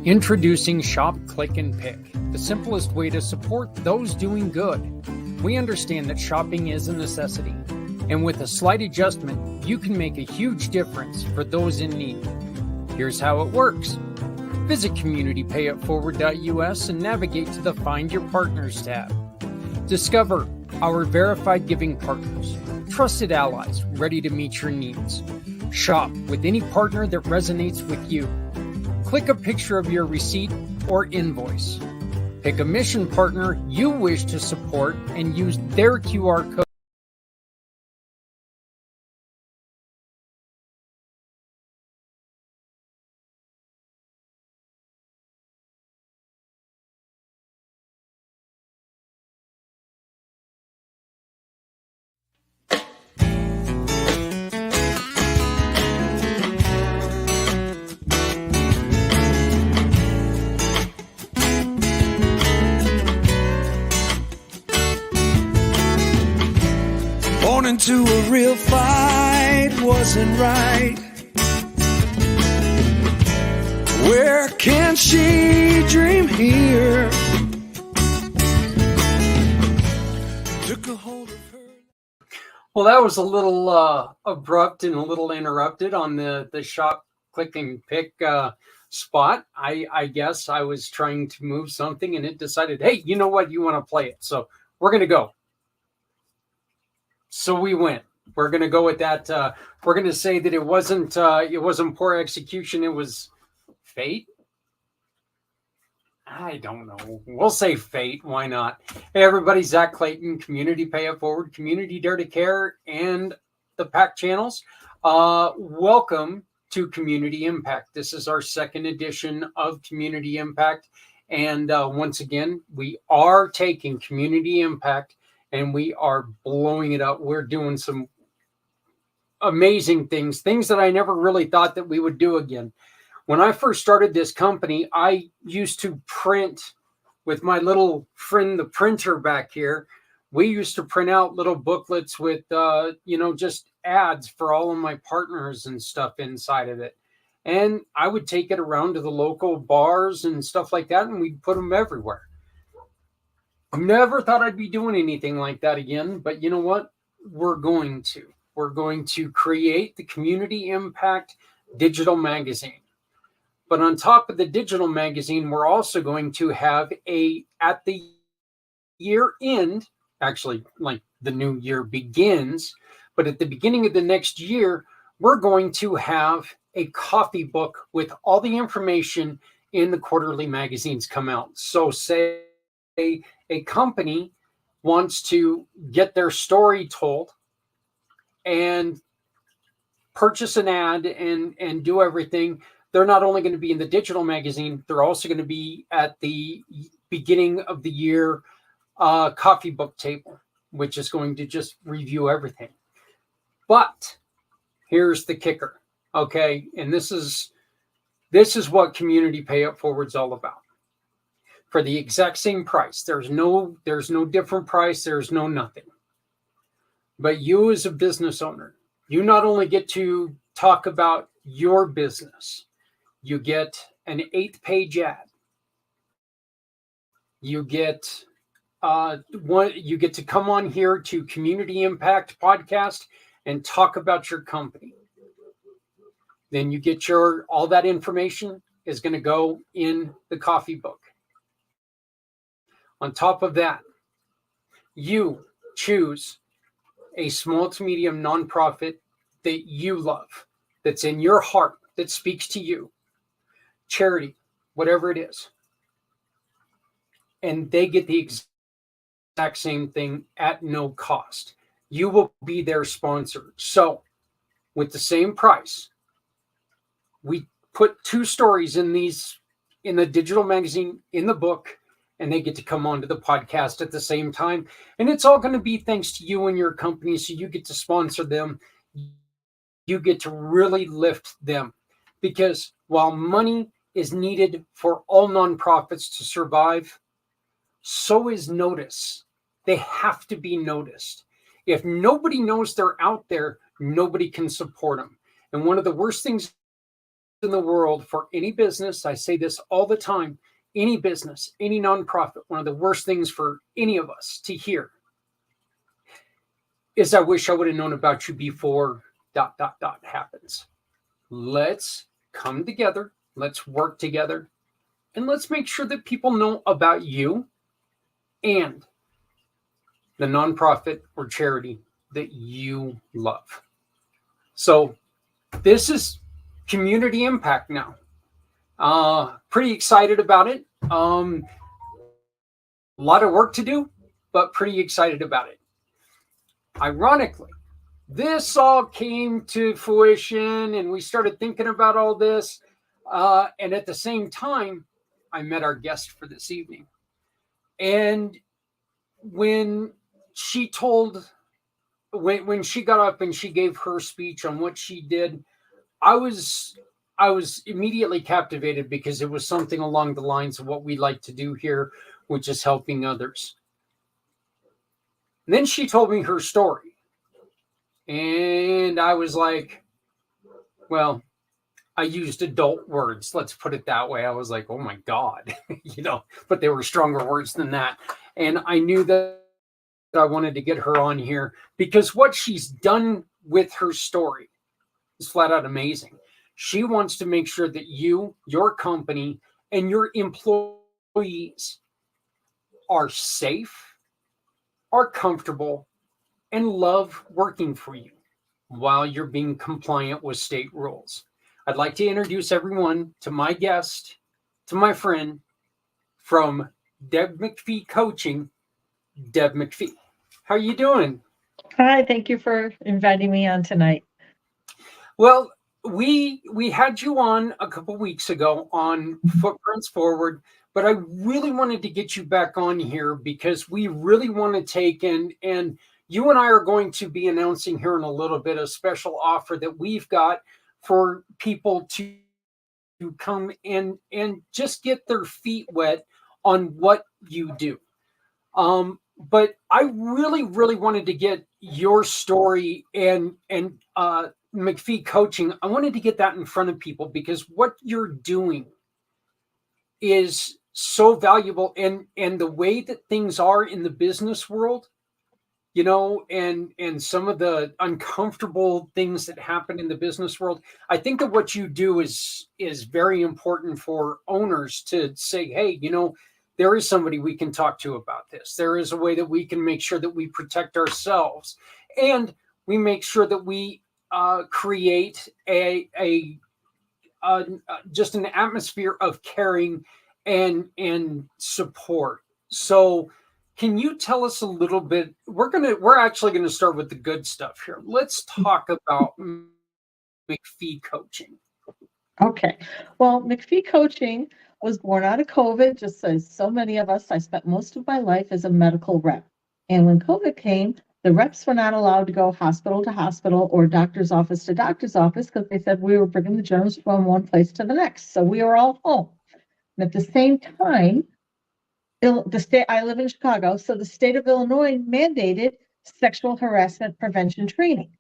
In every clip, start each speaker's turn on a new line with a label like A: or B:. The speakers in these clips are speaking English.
A: Introducing Shop, Click, and Pick, the simplest way to support those doing good. We understand that shopping is a necessity, and with a slight adjustment, you can make a huge difference for those in need. Here's how it works. Visit communitypayitforward.us and navigate to the Find Your Partners tab. Discover our verified giving partners, trusted allies ready to meet your needs. Shop with any partner that resonates with you. Click a picture of your receipt or invoice. Pick a mission partner you wish to support and use their QR code.
B: Born into a real fight wasn't right. Where can she dream here? Took a hold of her.
A: Well, that was a little abrupt and a little interrupted on the shop, click, and pick spot. I guess I was trying to move something and it decided, hey, you know what? You want to play it. So we're going to go. So we went. We're going to go with that. We're going to say that it wasn't poor execution. It was fate. I don't know. We'll say fate. Why not? Hey, everybody. Zach Clayton, Community Pay It Forward, Community Dare to Care, and the pACT channels. Welcome to Community IMpACT. This is our second edition of Community IMpACT. And once again, we are taking Community IMpACT and we are blowing it up. We're doing some amazing things that I never really thought that we would do again. When I first started this company, I used to print with my little friend, the printer back here. We used to print out little booklets with, just ads for all of my partners and stuff inside of it. And I would take it around to the local bars and stuff like that, and we'd put them everywhere. Never thought I'd be doing anything like that again, but you know what? We're going to create the Community IMpACT digital magazine. But on top of the digital magazine, we're also going to have at the year end, actually like the new year begins, but at the beginning of the next year, we're going to have a coffee book with all the information in the quarterly magazines come out. So say a company wants to get their story told and purchase an ad and do everything. They're not only going to be in the digital magazine, they're also going to be at the beginning of the year coffee book table, which is going to just review everything. But here's the kicker, okay? And this is what Community Pay It Forward's all about. For the exact same price. There's no different price. There's no nothing. But you as a business owner, you not only get to talk about your business, you get an 8-page ad. You get you get to come on here to Community IMpACT podcast and talk about your company. Then you get all that information is going to go in the coffee book. On top of that, you choose a small to medium nonprofit that you love, that's in your heart, that speaks to you, charity, whatever it is. And they get the exact same thing at no cost. You will be their sponsor. So with the same price, we put 2 stories in the digital magazine, in the book, and they get to come onto the podcast at the same time. And it's all going to be thanks to you and your company. So you get to sponsor them. You get to really lift them. Because while money is needed for all nonprofits to survive, so is notice. They have to be noticed. If nobody knows they're out there, nobody can support them. And one of the worst things in the world for any business, I say this all the time, any business, any nonprofit, one of the worst things for any of us to hear is, I wish I would have known about you before ... happens. Let's come together, let's work together, and let's make sure that people know about you and the nonprofit or charity that you love. So this is Community IMpACT now. Pretty excited about it. A lot of work to do, but pretty excited about it. Ironically, this all came to fruition and we started thinking about all this. And at the same time, I met our guest for this evening. And when she got up and she gave her speech on what she did, I was immediately captivated, because it was something along the lines of what we like to do here, which is helping others. And then she told me her story. And I was like, well, I used adult words, let's put it that way. I was like, oh my God, but they were stronger words than that. And I knew that I wanted to get her on here because what she's done with her story is flat out amazing. She wants to make sure that you, your company, and your employees are safe, are comfortable, and love working for you while you're being compliant with state rules. I'd like to introduce everyone to my guest, to my friend from Deb McPhee Coaching, Deb McPhee. How are you doing?
C: Hi, thank you for inviting me on tonight.
A: Well, we had you on a couple weeks ago on Footprints Forward, but I really wanted to get you back on here because we really want to take and you and I are going to be announcing here in a little bit a special offer that we've got for people to come and just get their feet wet on what you do. But I really, really wanted to get your story and McPhee Coaching. I wanted to get that in front of people because what you're doing is so valuable, and the way that things are in the business world, and some of the uncomfortable things that happen in the business world. I think that what you do is very important for owners to say, hey, there is somebody we can talk to about this. There is a way that we can make sure that we protect ourselves, and we make sure that we create just an atmosphere of caring and support. So can you tell us a little bit? We're actually going to start with the good stuff here. Let's talk about McPhee Coaching.
C: Okay. Well, McPhee Coaching was born out of COVID, just as so many of us. I spent most of my life as a medical rep. And when COVID came, the reps were not allowed to go hospital to hospital or doctor's office to doctor's office because they said we were bringing the germs from one place to the next. So we were all home. And at the same time, I live in Chicago, so the state of Illinois mandated sexual harassment prevention training.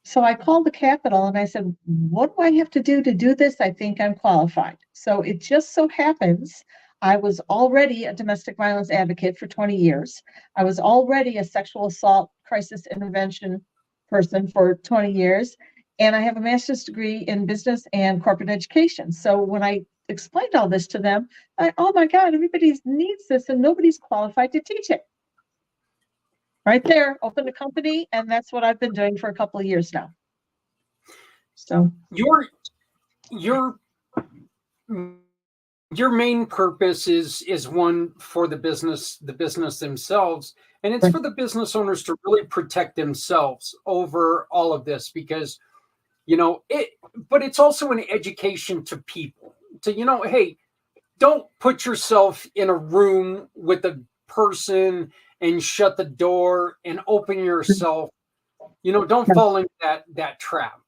C: So I called the Capitol and I said, what do I have to do this? I think I'm qualified. So it just so happens I was already a domestic violence advocate for 20 years. I was already a sexual assault crisis intervention person for 20 years. And I have a master's degree in business and corporate education. So when I explained all this to them, oh my God, everybody needs this and nobody's qualified to teach it. Right there, opened a company, and that's what I've been doing for a couple of years now. So your main purpose is one for the business themselves, and it's for the business owners to really protect themselves over all of this, because but it's also an education to people to hey, don't put yourself in a room with a person and shut the door and open yourself. Don't fall into that trap,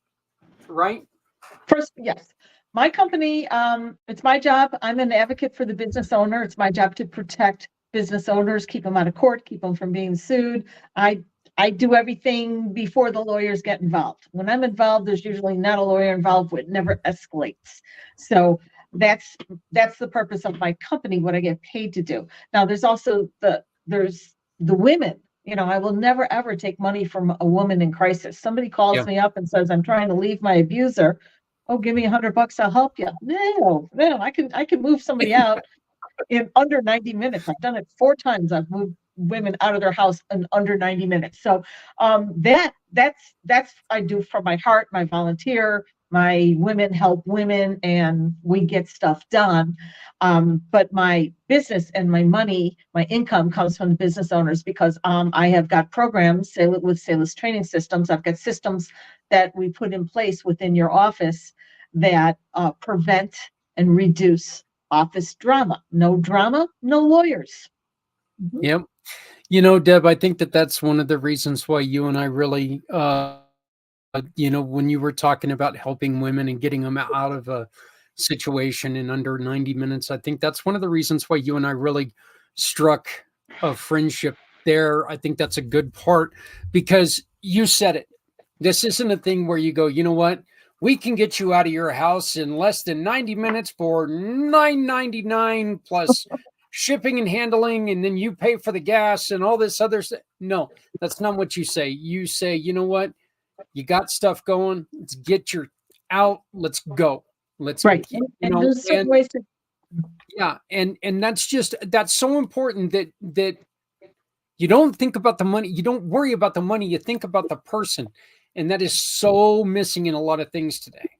C: right? First, yes. My company, it's my job. I'm an advocate for the business owner. It's my job to protect business owners, keep them out of court, keep them from being sued. I I do everything before the lawyers get involved. When I'm involved, there's usually not a lawyer involved. It never escalates. So that's the purpose of my company, what I get paid to do. Now there's also there's the women. I will never ever take money from a woman in crisis. Somebody calls me up and says, I'm trying to leave my abuser. Oh, give me $100, I'll help you. No, I can move somebody out in under 90 minutes. I've done it 4 times. I've moved women out of their house in under 90 minutes. So that's I do from my heart, my volunteer, my women help women, and we get stuff done. But my business and my money, my income comes from the business owners, because I have got programs with Salus Training Systems. I've got systems that we put in place within your office that prevent and reduce office drama. No drama, no lawyers.
A: Yep. Deb, I think that's one of the reasons why you and I really, when you were talking about helping women and getting them out of a situation in under 90 minutes, I think that's one of the reasons why you and I really struck a friendship there. I think that's a good part, because you said it. This isn't a thing where you go, you know what? We can get you out of your house in less than 90 minutes for $9.99 plus shipping and handling, and then you pay for the gas and all this other stuff. No, that's not what you say. You say, you know what? You got stuff going. Let's get you out. Let's go. Let's
C: right. And there's some ways to.
A: Yeah, and that's so important that you don't think about the money. You don't worry about the money. You think about the person. And that is so missing in a lot of things today.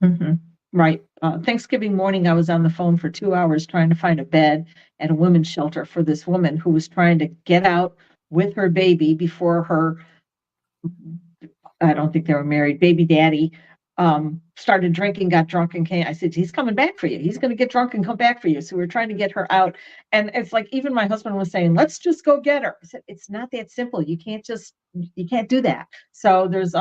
C: Mm-hmm. Right. Thanksgiving morning, I was on the phone for 2 hours trying to find a bed at a women's shelter for this woman who was trying to get out with her baby before her, I don't think they were married, baby daddy started drinking, got drunk, and came. I said, he's coming back for you. He's going to get drunk and come back for you. So we're trying to get her out. And it's like, even my husband was saying, let's just go get her. I said, it's not that simple. You can't do that. So there's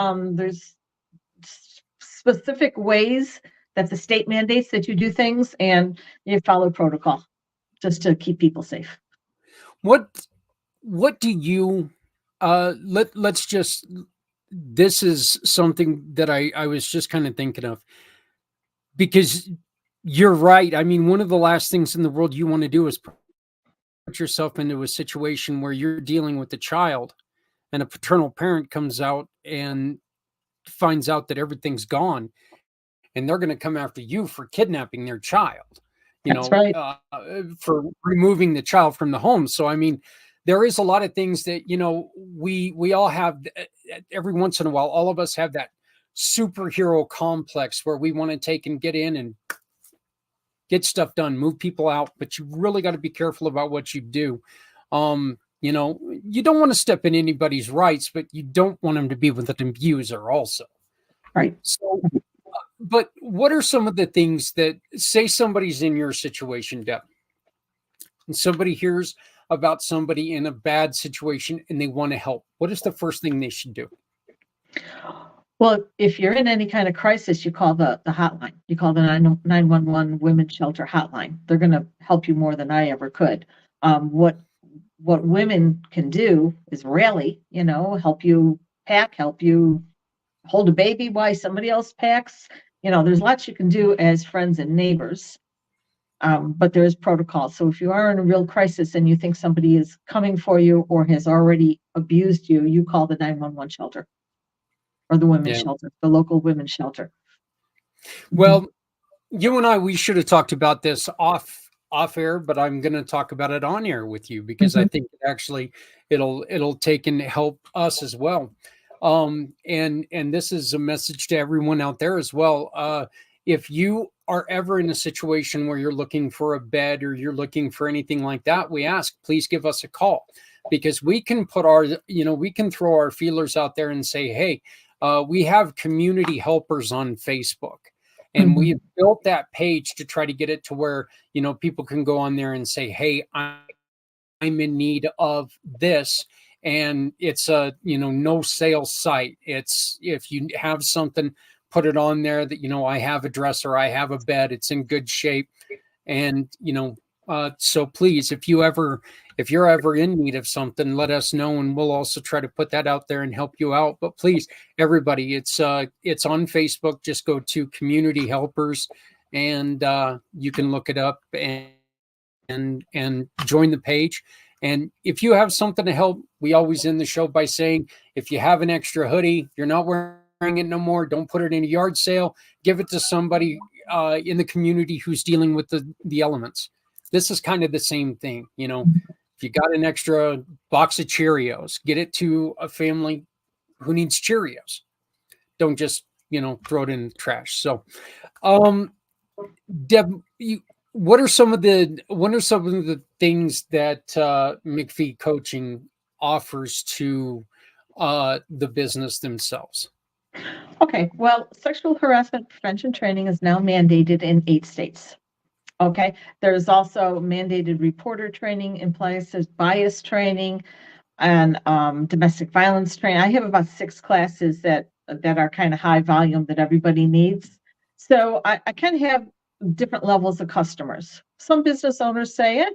C: specific ways that the state mandates that you do things, and you follow protocol just to keep people safe.
A: What do you, let's just, this is something that I was just kind of thinking of, because you're right. I mean, one of the last things in the world you want to do is put yourself into a situation where you're dealing with a child and a paternal parent comes out and finds out that everything's gone, and they're going to come after you for kidnapping their child,
C: That's right.
A: For removing the child from the home. So, I mean, there is a lot of things that, we all have. Every once in a while, all of us have that superhero complex where we want to take and get in and get stuff done, move people out, but you really got to be careful about what you do. You don't want to step in anybody's rights, but you don't want them to be with an abuser also.
C: Right.
A: So, but what are some of the things that, say somebody's in your situation, Deb, and somebody hears about somebody in a bad situation and they want to help? What is the first thing they should do?
C: Well, if you're in any kind of crisis, you call the hotline. You call the 911 Women's Shelter hotline. They're going to help you more than I ever could. What women can do is rally, help you pack, help you hold a baby while somebody else packs. There's lots you can do as friends and neighbors. But there is protocol. So if you are in a real crisis and you think somebody is coming for you or has already abused you, you call the 911 shelter or the women's shelter, the local women's shelter.
A: Well, you and I, we should have talked about this off air, but I'm going to talk about it on air with you, because I think actually it'll take and help us as well. And this is a message to everyone out there as well. If you are ever in a situation where you're looking for a bed or you're looking for anything like that, we ask, please give us a call, because we can put we can throw our feelers out there and say, hey, we have community helpers on Facebook, and we've built that page to try to get it to where, people can go on there and say, hey, I'm in need of this. And it's a, no sales site. It's, if you have something, put it on there that, I have a dresser, I have a bed, it's in good shape. And, so please, if you ever if you're ever in need of something, let us know, and we'll also try to put that out there and help you out. But please, everybody, it's on Facebook. Just go to Community Helpers, and you can look it up and join the page. And if you have something to help, we always end the show by saying, if you have an extra hoodie, you're not wearing it no more, don't put it in a yard sale. Give it to somebody in the community who's dealing with the elements. This is kind of the same thing. You know, if you got an extra box of Cheerios, get it to a family who needs Cheerios. Don't just, throw it in the trash. So, Deb, what are some of the things that McPhee Coaching offers to the business themselves?
C: Okay, well, sexual harassment prevention training is now mandated in 8 states. Okay, there's also mandated reporter training in place, there's bias training and domestic violence training. I have about 6 classes that are kind of high volume that everybody needs. So I kind of have different levels of customers. Some business owners say,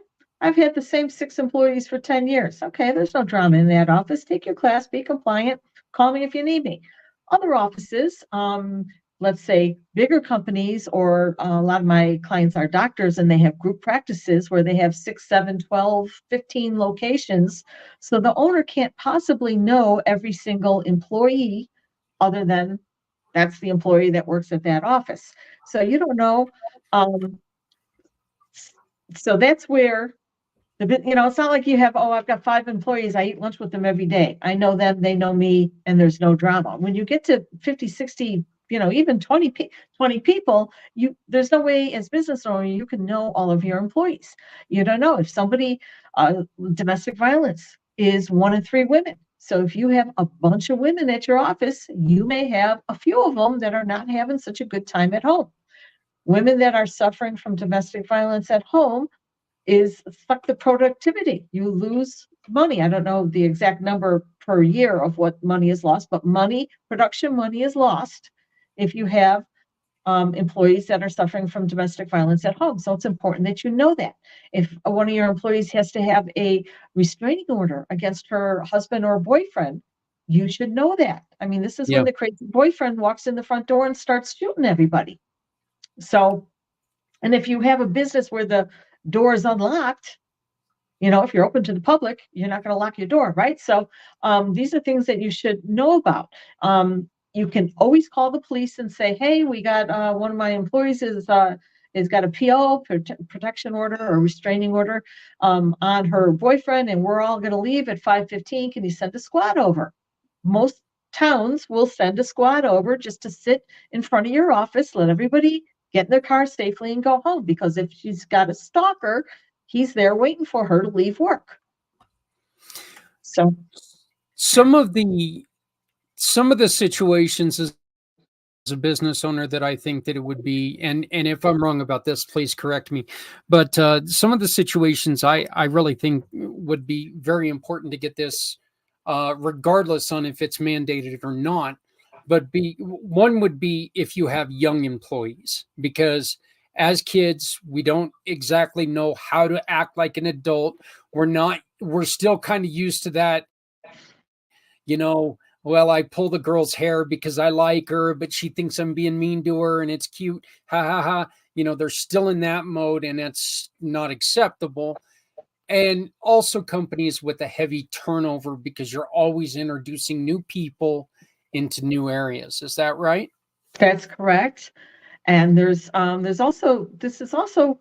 C: I've had the same 6 employees for 10 years. Okay, there's no drama in that office. Take your class, be compliant, call me if you need me. Other offices, let's say bigger companies, or a lot of my clients are doctors, and they have group practices where they have 6, 7, 12, 15 locations. So the owner can't possibly know every single employee other than that's the employee that works at that office. So you don't know. So that's where it's not like you have, I've got 5 employees, I eat lunch with them every day. I know them, they know me, and there's no drama. When you get to 50, 60, even 20 people, there's no way as business owner you can know all of your employees. You don't know if somebody, domestic violence is 1 in 3 women. So if you have a bunch of women at your office, you may have a few of them that are not having such a good time at home. Women that are suffering from domestic violence at home is fuck the productivity. You lose money. I don't know the exact number per year of what money is lost, but production money is lost if you have employees that are suffering from domestic violence at home. So it's important that you know that. If one of your employees has to have a restraining order against her husband or boyfriend, you should know that. I mean, this is when the crazy boyfriend walks in the front door and starts shooting everybody. So, and if you have a business where the door is unlocked, if you're open to the public, you're not going to lock your door, right? So these are things that you should know about. You can always call the police and say, hey, we got one of my employees has got a PO, protection order or restraining order on her boyfriend, and we're all going to leave at 5:15. Can you send a squad over? Most towns will send a squad over just to sit in front of your office, let everybody get in their car safely and go home, because if she's got a stalker, he's there waiting for her to leave work. So
A: some of the situations as a business owner that I think that it would be, and if I'm wrong about this, please correct me, but some of the situations I really think would be very important to get this, regardless on if it's mandated or not. But one would be if you have young employees, because as kids, we don't exactly know how to act like an adult. We're still kind of used to that, well, I pull the girl's hair because I like her, but she thinks I'm being mean to her and it's cute. Ha ha ha. They're still in that mode, and that's not acceptable. And also companies with a heavy turnover, because you're always introducing new people into new areas. Is that right?
C: That's correct. And this is also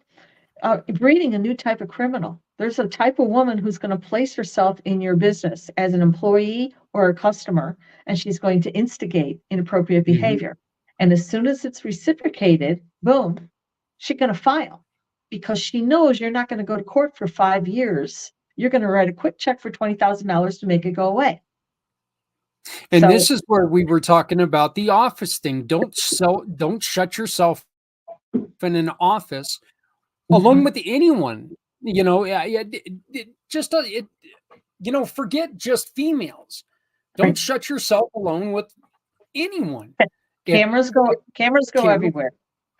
C: breeding a new type of criminal. There's a type of woman who's going to place herself in your business as an employee or a customer, and she's going to instigate inappropriate behavior. And as soon as it's reciprocated, boom, she's going to file, because she knows you're not going to go to court for 5 years. You're going to write a quick check for $20,000 to make it go away.
A: And this is where we were talking about the office thing. Don't shut yourself in an office alone with anyone. Forget just females. Don't shut yourself alone with anyone.
C: Cameras go everywhere.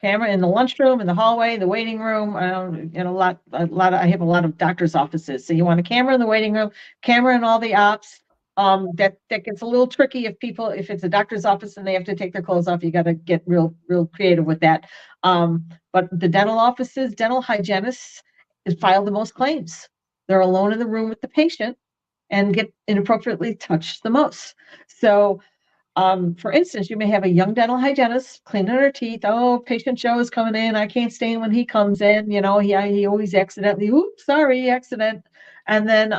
C: Camera in the lunchroom, in the hallway, the waiting room. In I have a lot of doctor's offices. So you want a camera in the waiting room, camera in all the ops. That gets a little tricky if it's a doctor's office and they have to take their clothes off, you got to get real creative with that. But the dental offices, dental hygienists file the most claims. They're alone in the room with the patient and get inappropriately touched the most. So for instance, you may have a young dental hygienist cleaning her teeth. Oh, patient Joe is coming in. I can't stand when he comes in. You know, he always accidentally, oops, sorry, accident. And then,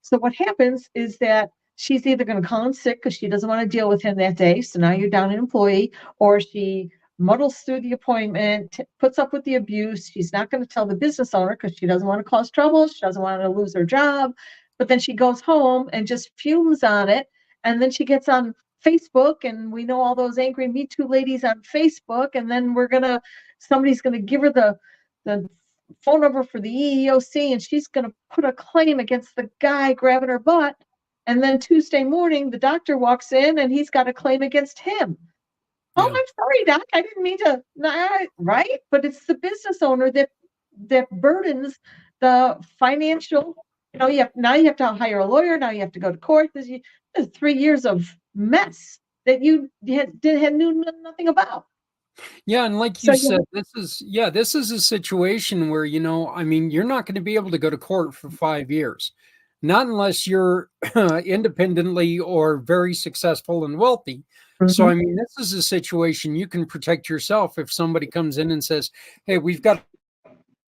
C: so what happens is that she's either going to call in sick because she doesn't want to deal with him that day. So now you're down an employee, or she muddles through the appointment, puts up with the abuse. She's not going to tell the business owner because she doesn't want to cause trouble. She doesn't want to lose her job. But then she goes home and just fumes on it. And then she gets on Facebook, and we know all those angry Me Too ladies on Facebook, and then somebody's gonna give her the phone number for the EEOC, and she's gonna put a claim against the guy grabbing her butt. And then Tuesday morning, the doctor walks in and he's got a claim against him. Yeah. Oh, I'm sorry, doc. I didn't mean to. Right? But it's the business owner that burdens the financial. You know, you have to hire a lawyer. Now you have to go to court. There's 3 years of mess that you knew nothing about.
A: Yeah, and like you said, this is a situation where, you know, I mean, you're not going to be able to go to court for 5 years, not unless you're independently or very successful and wealthy. Mm-hmm. So, I mean, this is a situation you can protect yourself if somebody comes in and says, hey, we've got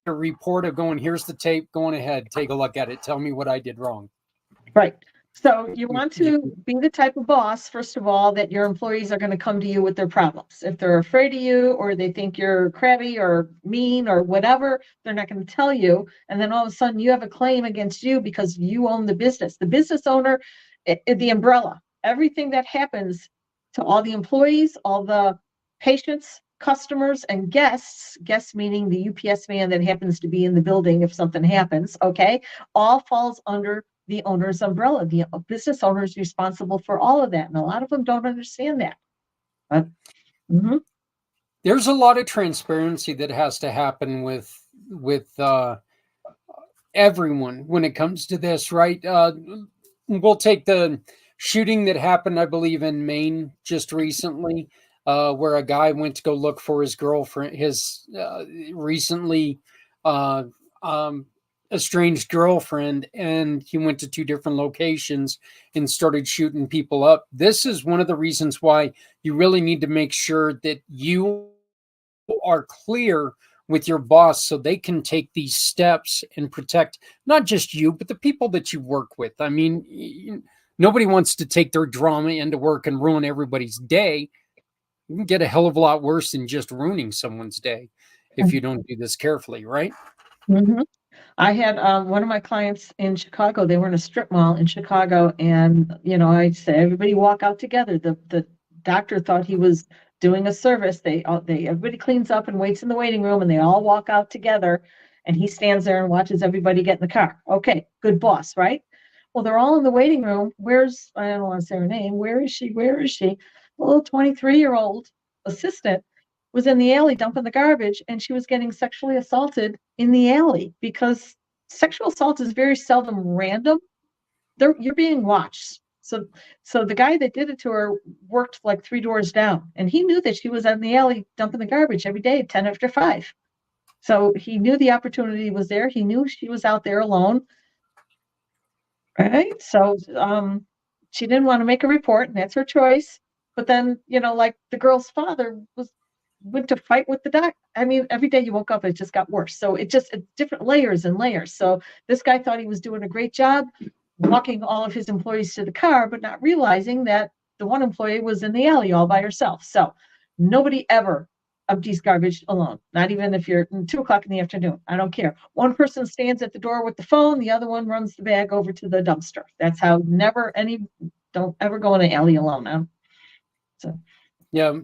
A: a report of going, here's the tape, going ahead, take a look at it, tell me what I did wrong.
C: Right. So you want to be the type of boss, first of all, that your employees are going to come to you with their problems. If they're afraid of you, or they think you're crabby or mean or whatever, they're not going to tell you. And then all of a sudden you have a claim against you because you own the business. The business owner, the umbrella, everything that happens to all the employees, all the patients, customers, and guests meaning the UPS man that happens to be in the building if something happens, okay, all falls under the owner's umbrella. The business owner is responsible for all of that. And a lot of them don't understand that. But,
A: there's a lot of transparency that has to happen with everyone when it comes to this, right? We'll take the shooting that happened, I believe, in Maine just recently, where a guy went to go look for his girlfriend, his recently estranged girlfriend, and he went to 2 different locations and started shooting people up. This is one of the reasons why you really need to make sure that you are clear with your boss so they can take these steps and protect not just you, but the people that you work with. I mean, nobody wants to take their drama into work and ruin everybody's day. You can get a hell of a lot worse than just ruining someone's day if you don't do this carefully, right?
C: Mm-hmm. I had one of my clients in Chicago. They were in a strip mall in Chicago, and you know, I said, everybody walk out together. The doctor thought he was doing a service. Everybody cleans up and waits in the waiting room, and they all walk out together. And he stands there and watches everybody get in the car. Okay, good boss, right? Well, they're all in the waiting room. I don't want to say her name. Where is she? A little 23-year-old assistant was in the alley dumping the garbage, and she was getting sexually assaulted in the alley, because sexual assault is very seldom random. You're being watched. So the guy that did it to her worked like 3 doors down, and he knew that she was in the alley dumping the garbage every day at 10 after 5. So he knew the opportunity was there. He knew she was out there alone. Right. So she didn't want to make a report, and that's her choice. But then, you know, like the girl's father went to fight with the doc. I mean, every day you woke up, it just got worse. So it's different layers and layers. So this guy thought he was doing a great job walking all of his employees to the car, but not realizing that the one employee was in the alley all by herself. So nobody ever empties garbage alone, not even if you're 2:00 in the afternoon. I don't care. One person stands at the door with the phone, the other one runs the bag over to the dumpster. That's how don't ever go in an alley alone. So
A: yeah,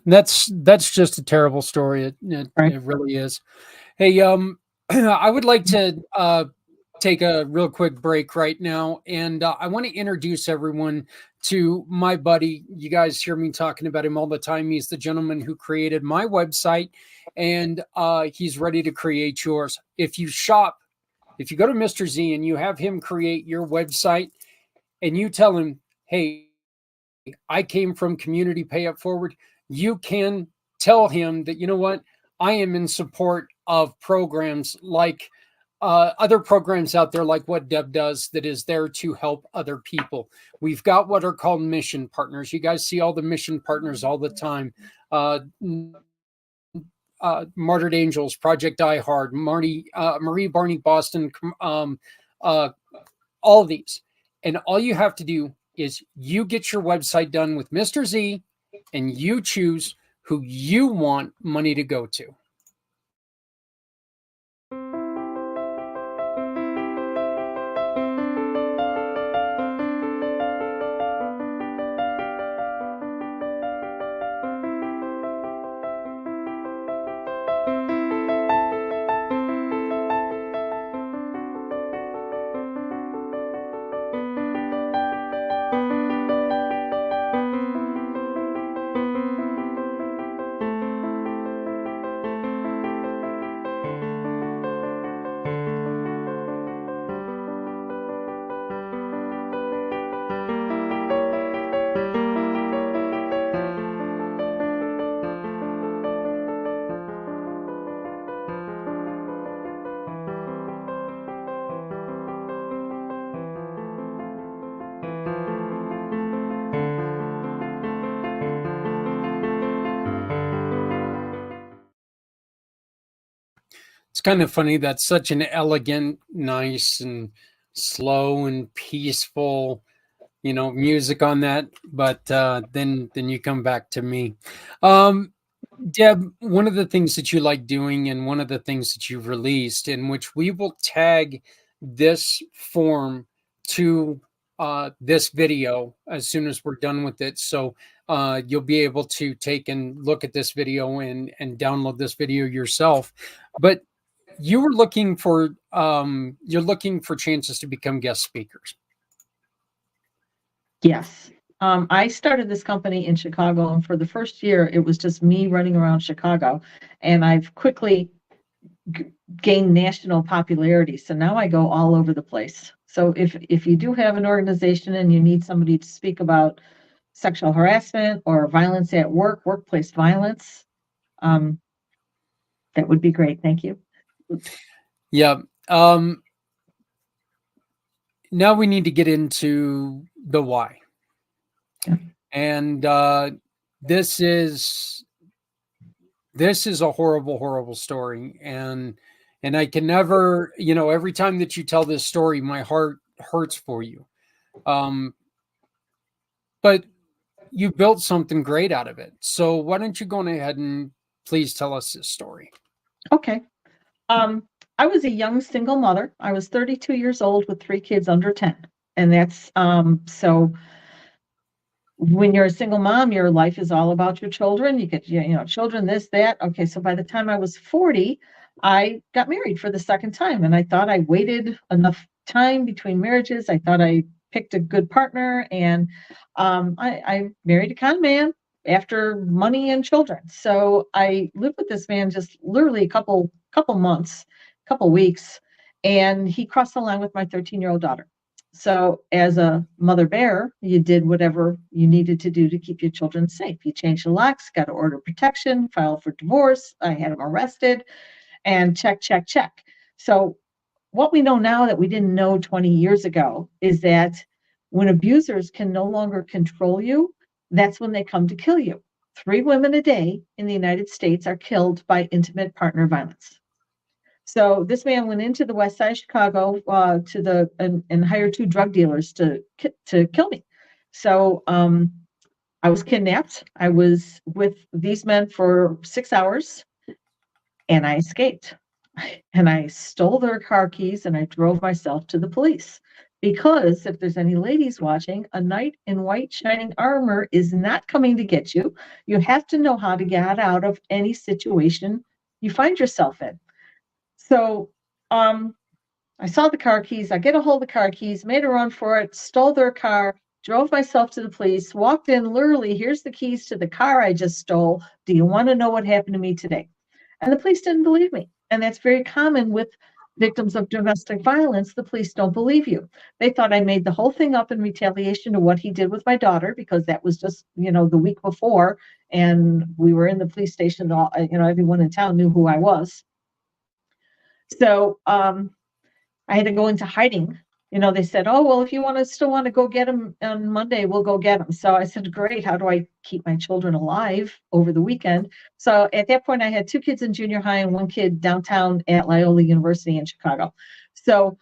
A: that's just a terrible story. It really is. Hey, I would like to take a real quick break right now, and I want to introduce everyone to my buddy. You guys hear me talking about him all the time. He's the gentleman who created my website, and he's ready to create yours. If you go to Mr. Z and you have him create your website, and you tell him, hey, I came from Community Pay It Forward, you can tell him that, you know what, I am in support of programs like other programs out there, like what Deb does, that is there to help other people. We've got what are called mission partners. You guys see all the mission partners all the time. Martyred Angels, Project Die Hard, Marie Barney Boston, all these. And all you have to do is you get your website done with Mr. Z, and you choose who you want money to go to. It's kind of funny. That's such an elegant, nice, and slow and peaceful, music on that. But then you come back to me. Deb, one of the things that you like doing, and one of the things that you've released, in which we will tag this form to this video as soon as we're done with it. So you'll be able to take and look at this video and download this video yourself. But you're looking for chances to become guest speakers.
C: Yes. I started this company in Chicago, and for the first year, it was just me running around Chicago, and I've quickly gained national popularity. So now I go all over the place. So if you do have an organization and you need somebody to speak about sexual harassment or violence at work, workplace violence, that would be great. Thank you.
A: Yeah. Now we need to get into the why.
C: Yeah.
A: And this is a horrible, horrible story. And I can never, every time that you tell this story, my heart hurts for you. But you built something great out of it. So why don't you go ahead and please tell us this story?
C: Okay. I was a young single mother. I was 32 years old with 3 kids under 10. And that's, so when you're a single mom, your life is all about your children. You get, children, this, that. Okay. So by the time I was 40, I got married for the second time. And I thought I waited enough time between marriages. I thought I picked a good partner, and I married a con man after money and children. So I lived with this man just literally a couple months, couple weeks, and he crossed the line with my 13-year-old daughter. So as a mother bear, you did whatever you needed to do to keep your children safe. You changed the locks, got to order protection, filed for divorce. I had him arrested, and check. So what we know now that we didn't know 20 years ago is that when abusers can no longer control you, that's when they come to kill you. 3 women a day in the United States are killed by intimate partner violence. So this man went into the west side of Chicago and hired 2 drug dealers to kill me. So I was kidnapped. I was with these men for 6 hours, and I escaped. And I stole their car keys, and I drove myself to the police. Because if there's any ladies watching, a knight in white shining armor is not coming to get you. You have to know how to get out of any situation you find yourself in. So I saw the car keys. I get a hold of the car keys, made a run for it, stole their car, drove myself to the police, walked in, literally, here's the keys to the car I just stole. Do you want to know what happened to me today? And the police didn't believe me. And that's very common with victims of domestic violence. The police don't believe you. They thought I made the whole thing up in retaliation to what he did with my daughter, because that was just, the week before. And we were in the police station. Everyone in town knew who I was. So I had to go into hiding. They said, oh, well, if you still want to go get him on Monday, we'll go get him. So I said, great. How do I keep my children alive over the weekend? So at that point, I had 2 kids in junior high and 1 kid downtown at Loyola University in Chicago. So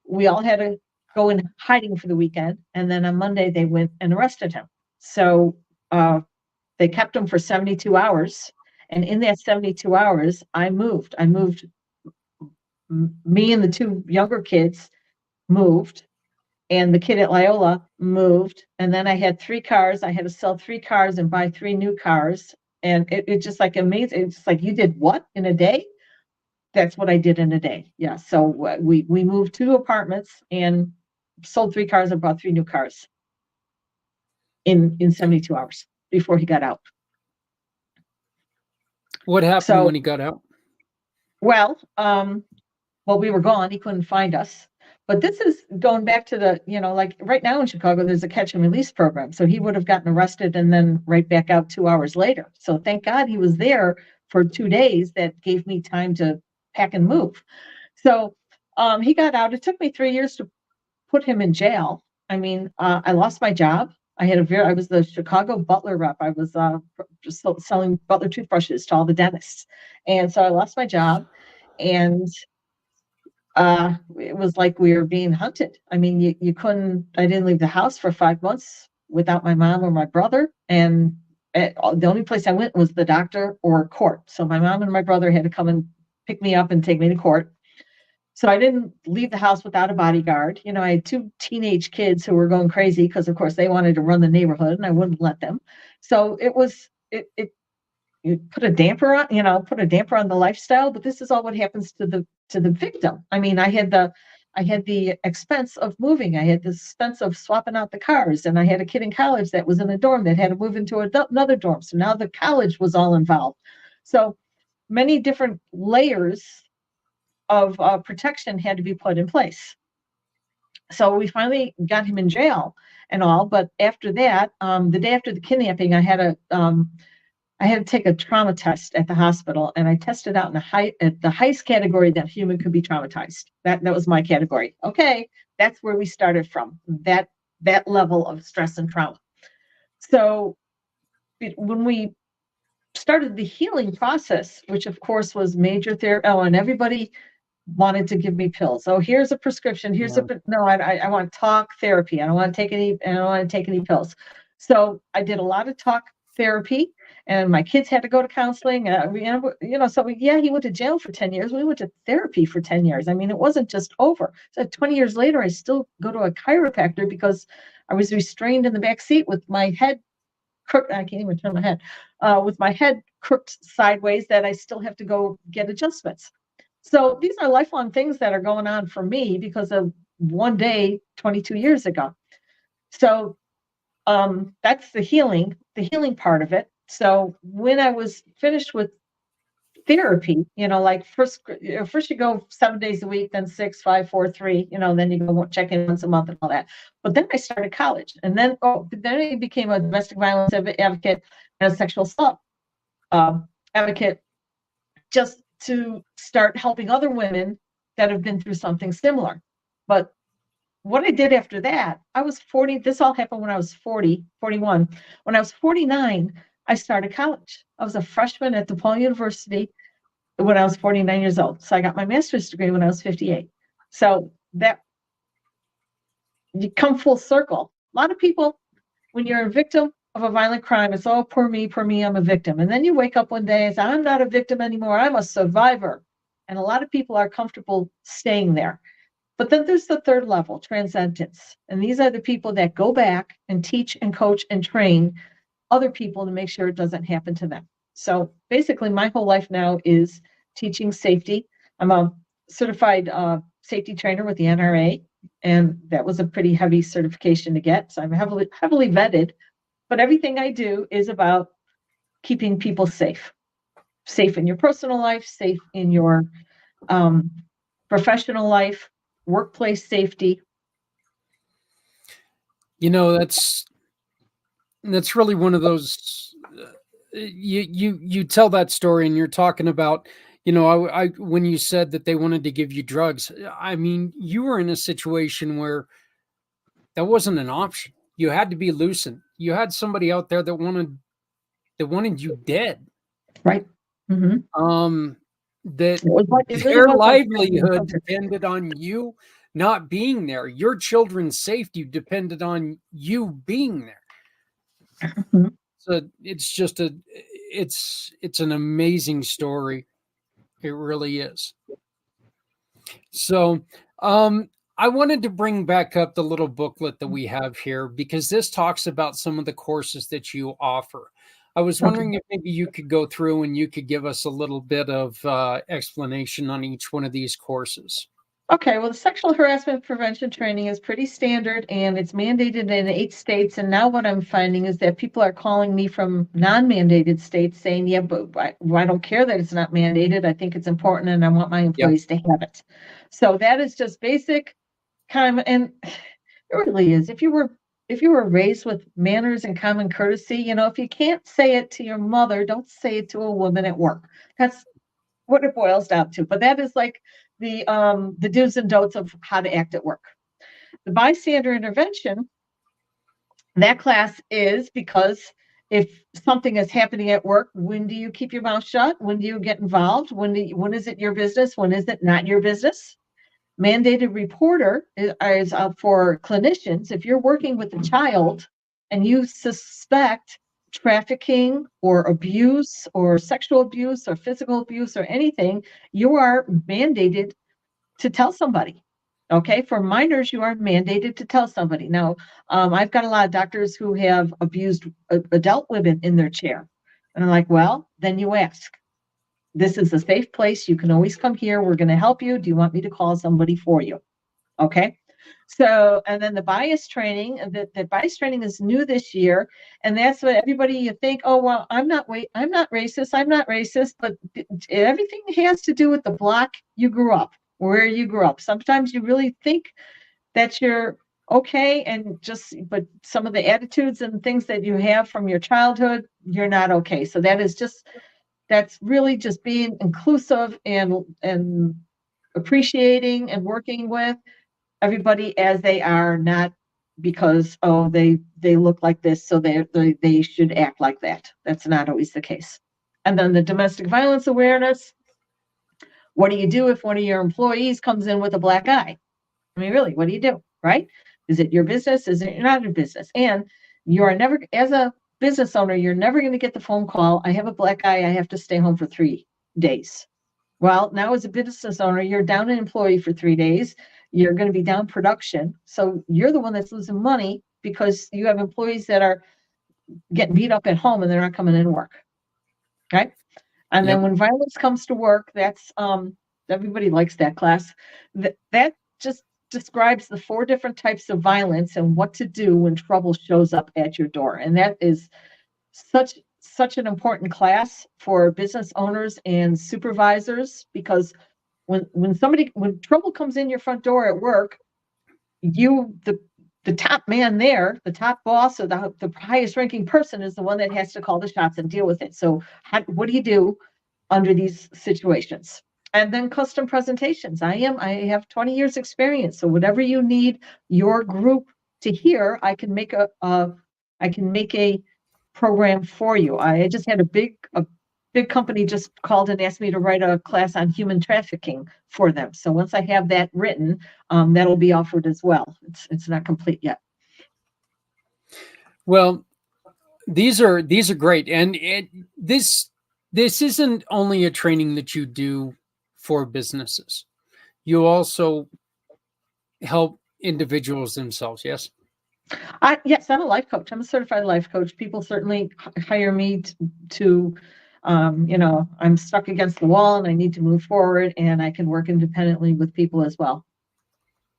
C: we all had to go in hiding for the weekend. And then on Monday, they went and arrested him. So they kept him for 72 hours. And in that 72 hours, I moved. Me and the 2 younger kids moved, and the kid at Loyola moved. And then I had 3 cars. I had to sell 3 cars and buy 3 new cars. And it just like amazing. It's like, you did what in a day? That's what I did in a day. Yeah. So we moved 2 apartments and sold 3 cars and bought 3 new cars in 72 hours before he got out.
A: What happened when he got out?
C: Well, we were gone. He couldn't find us. But this is going back to the, like right now in Chicago, there's a catch and release program. So he would have gotten arrested and then right back out 2 hours later. So thank God he was there for 2 days. That gave me time to pack and move. So he got out. It took me 3 years to put him in jail. I mean, I lost my job. I was the Chicago Butler rep. I was just selling Butler toothbrushes to all the dentists. And so I lost my job, and it was like we were being hunted. I mean, you couldn't, I didn't leave the house for 5 months without my mom or my brother. And the only place I went was the doctor or court. So my mom and my brother had to come and pick me up and take me to court. So I didn't leave the house without a bodyguard. I had 2 teenage kids who were going crazy because, of course, they wanted to run the neighborhood and I wouldn't let them. So you put a damper on the lifestyle, but this is all what happens to the victim. I mean, I had the expense of moving. I had the expense of swapping out the cars, and I had a kid in college that was in a dorm that had to move into another dorm. So now the college was all involved. So many different layers of protection had to be put in place. So we finally got him in jail and all, but after that, the day after the kidnapping, I had to take a trauma test at the hospital, and I tested out at the highest category that human could be traumatized. That was my category. Okay, that's where we started from, that level of stress and trauma. So when we started the healing process, which of course was major therapy, and everybody wanted to give me pills. Oh, here's a prescription. I want talk therapy. I don't want to take any pills. So I did a lot of talk therapy, and my kids had to go to counseling. He went to jail for 10 years. We went to therapy for 10 years. I mean, it wasn't just over. So 20 years later, I still go to a chiropractor because I was restrained in the back seat with my head crooked. I can't even turn my head, with my head crooked sideways, that I still have to go get adjustments. So these are lifelong things that are going on for me because of one day 22 years ago. So that's the healing part of it. So when I was finished with therapy, first you go 7 days a week, then 6, 5, 4, 3, then you go check in once a month and all that. But then I started college, and then I became a domestic violence advocate and a sexual assault advocate, just to start helping other women that have been through something similar. But what I did after that, I was 40. This all happened when I was 41. When I was 49, I started college. I was a freshman at DePaul University when I was 49 years old. So I got my master's degree when I was 58. So that, you come full circle. A lot of people, when you're a victim of a violent crime, it's all poor me, I'm a victim. And then you wake up one day and say, I'm not a victim anymore, I'm a survivor. And a lot of people are comfortable staying there. But then there's the third level, transcendence. And these are the people that go back and teach and coach and train other people to make sure it doesn't happen to them. So basically my whole life now is teaching safety. I'm a certified safety trainer with the NRA, and that was a pretty heavy certification to get. So I'm heavily vetted, but everything I do is about keeping people safe in your personal life, safe in your professional life, workplace safety.
A: That's really one of those. You tell that story, and you're talking about, I when you said that they wanted to give you drugs, I mean, you were in a situation where that wasn't an option. You had to be loosened. You had somebody out there that wanted you dead.
C: Right. Mm-hmm.
A: That
C: it really
A: their
C: was
A: livelihood depended on you not being there. Your children's safety depended on you being there.
C: Mm-hmm.
A: So it's just it's an amazing story. It really is. So I wanted to bring back up the little booklet that we have here, because this talks about some of the courses that you offer. I was wondering if maybe you could go through and you could give us a little bit of explanation on each one of these courses.
C: Okay, well, the sexual harassment prevention training is pretty standard, and it's mandated in 8 states. And now what I'm finding is that people are calling me from non-mandated states saying, yeah, but I don't care that it's not mandated. I think it's important, and I want my employees to have it. So that is just basic kind of, and it really is. If you were raised with manners and common courtesy, if you can't say it to your mother, don't say it to a woman at work. That's what it boils down to. But that is like the do's and don'ts of how to act at work. The bystander intervention, that class is because if something is happening at work, when do you keep your mouth shut? When do you get involved? When is it your business? When is it not your business? Mandated reporter is for clinicians. If you're working with a child and you suspect trafficking or abuse or sexual abuse or physical abuse or anything, you are mandated to tell somebody. Okay, for minors, you are mandated to tell somebody. Now, I've got a lot of doctors who have abused adult women in their chair. And I'm like, well, then you ask. This is a safe place. You can always come here. We're going to help you. Do you want me to call somebody for you? Okay. So, and then the bias training, the bias training is new this year. And that's what everybody, you think, oh, well, I'm not racist, but everything has to do with the block you grew up, where you grew up. Sometimes you really think that you're okay, but some of the attitudes and things that you have from your childhood, you're not okay. So that's really just being inclusive and appreciating and working with everybody as they are, not because, oh, they look like this, so they should act like that. That's not always the case. And then the domestic violence awareness. What do you do if one of your employees comes in with a black eye? I mean, really, what do you do, right? Is it your business? Is it not your business? And you are never, as a business owner, you're never going to get the phone call, I have a black eye, I have to stay home for 3 days. Well, now as a business owner, you're down an employee for 3 days. You're going to be down production. So you're the one that's losing money because you have employees that are getting beat up at home and they're not coming in to work. Okay. And then when violence comes to work, that's everybody likes that class. That just describes the 4 different types of violence and what to do when trouble shows up at your door. And that is such an important class for business owners and supervisors, because when trouble comes in your front door at work, the top man there, the top boss or the highest ranking person is the one that has to call the shots and deal with it. So what do you do under these situations? And then custom presentations. I have 20 years experience. So whatever you need your group to hear, I can make a program for you. I just had a big company just called and asked me to write a class on human trafficking for them. So once I have that written, that'll be offered as well. It's not complete yet.
A: Well, these are great, and this isn't only a training that you do for businesses. You also help individuals themselves. Yes.
C: Yes, I'm a life coach. I'm a certified life coach. People certainly hire me to I'm stuck against the wall and I need to move forward, and I can work independently with people as well.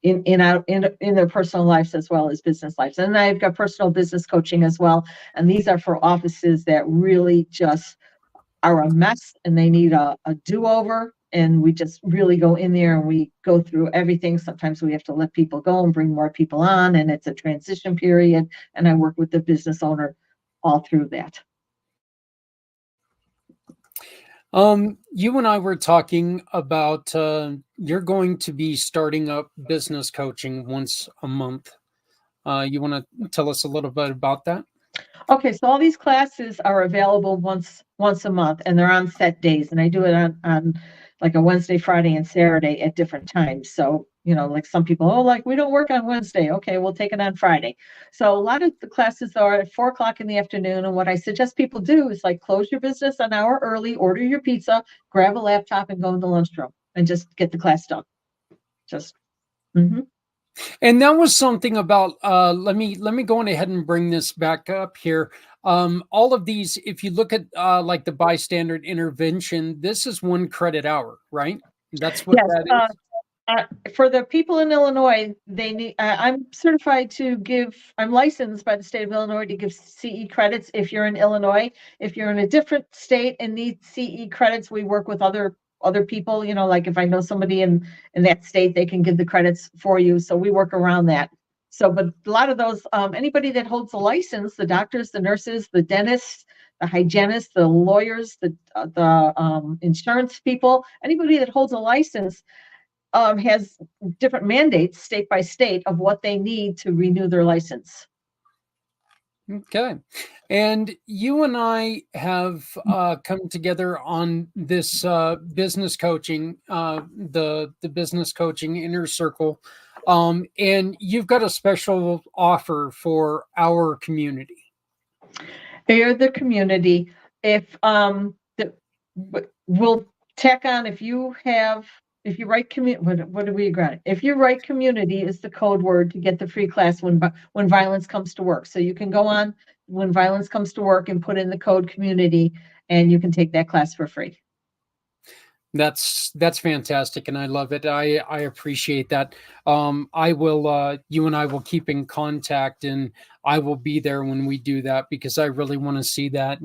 C: in their personal lives as well as business lives. And I've got personal business coaching as well. And these are for offices that really just are a mess and they need a do-over. And we just really go in there and we go through everything. Sometimes we have to let people go and bring more people on, and it's a transition period. And I work with the business owner all through that.
A: You and I were talking about you're going to be starting up business coaching once a month. You want to tell us a little bit about that?
C: Okay, so all these classes are available once a month, and they're on set days, and I do it on like a Wednesday, Friday, and Saturday at different times. So, like some people, like we don't work on Wednesday. Okay, we'll take it on Friday. So a lot of the classes are at 4:00 in the afternoon. And what I suggest people do is like close your business an hour early, order your pizza, grab a laptop, and go in the lunchroom and just get the class done. Just. Mm-hmm.
A: And that was something about, let me go on ahead and bring this back up here. All of these, if you look at like the bystander intervention, this is 1 credit hour, right? That's what that is.
C: For the people in Illinois, they need. I'm certified to give. I'm licensed by the state of Illinois to give CE credits. If you're in Illinois, if you're in a different state and need CE credits, we work with other people. Like if I know somebody in that state, they can give the credits for you. So we work around that. So, but a lot of those, anybody that holds a license, the doctors, the nurses, the dentists, the hygienists, the lawyers, the insurance people, anybody that holds a license. Has different mandates state by state of what they need to renew their license.
A: Okay. And you and I have come together on this business coaching, the business coaching inner circle. And you've got a special offer for our community.
C: They're the community. If we'll tack on if you write what do we agree on? If you write community is the code word to get the free class when violence comes to work. So you can go on when violence comes to work and put in the code community, and you can take that class for free.
A: That's fantastic, and I love it. I appreciate that. I will. You and I will keep in contact, and I will be there when we do that because I really want to see that.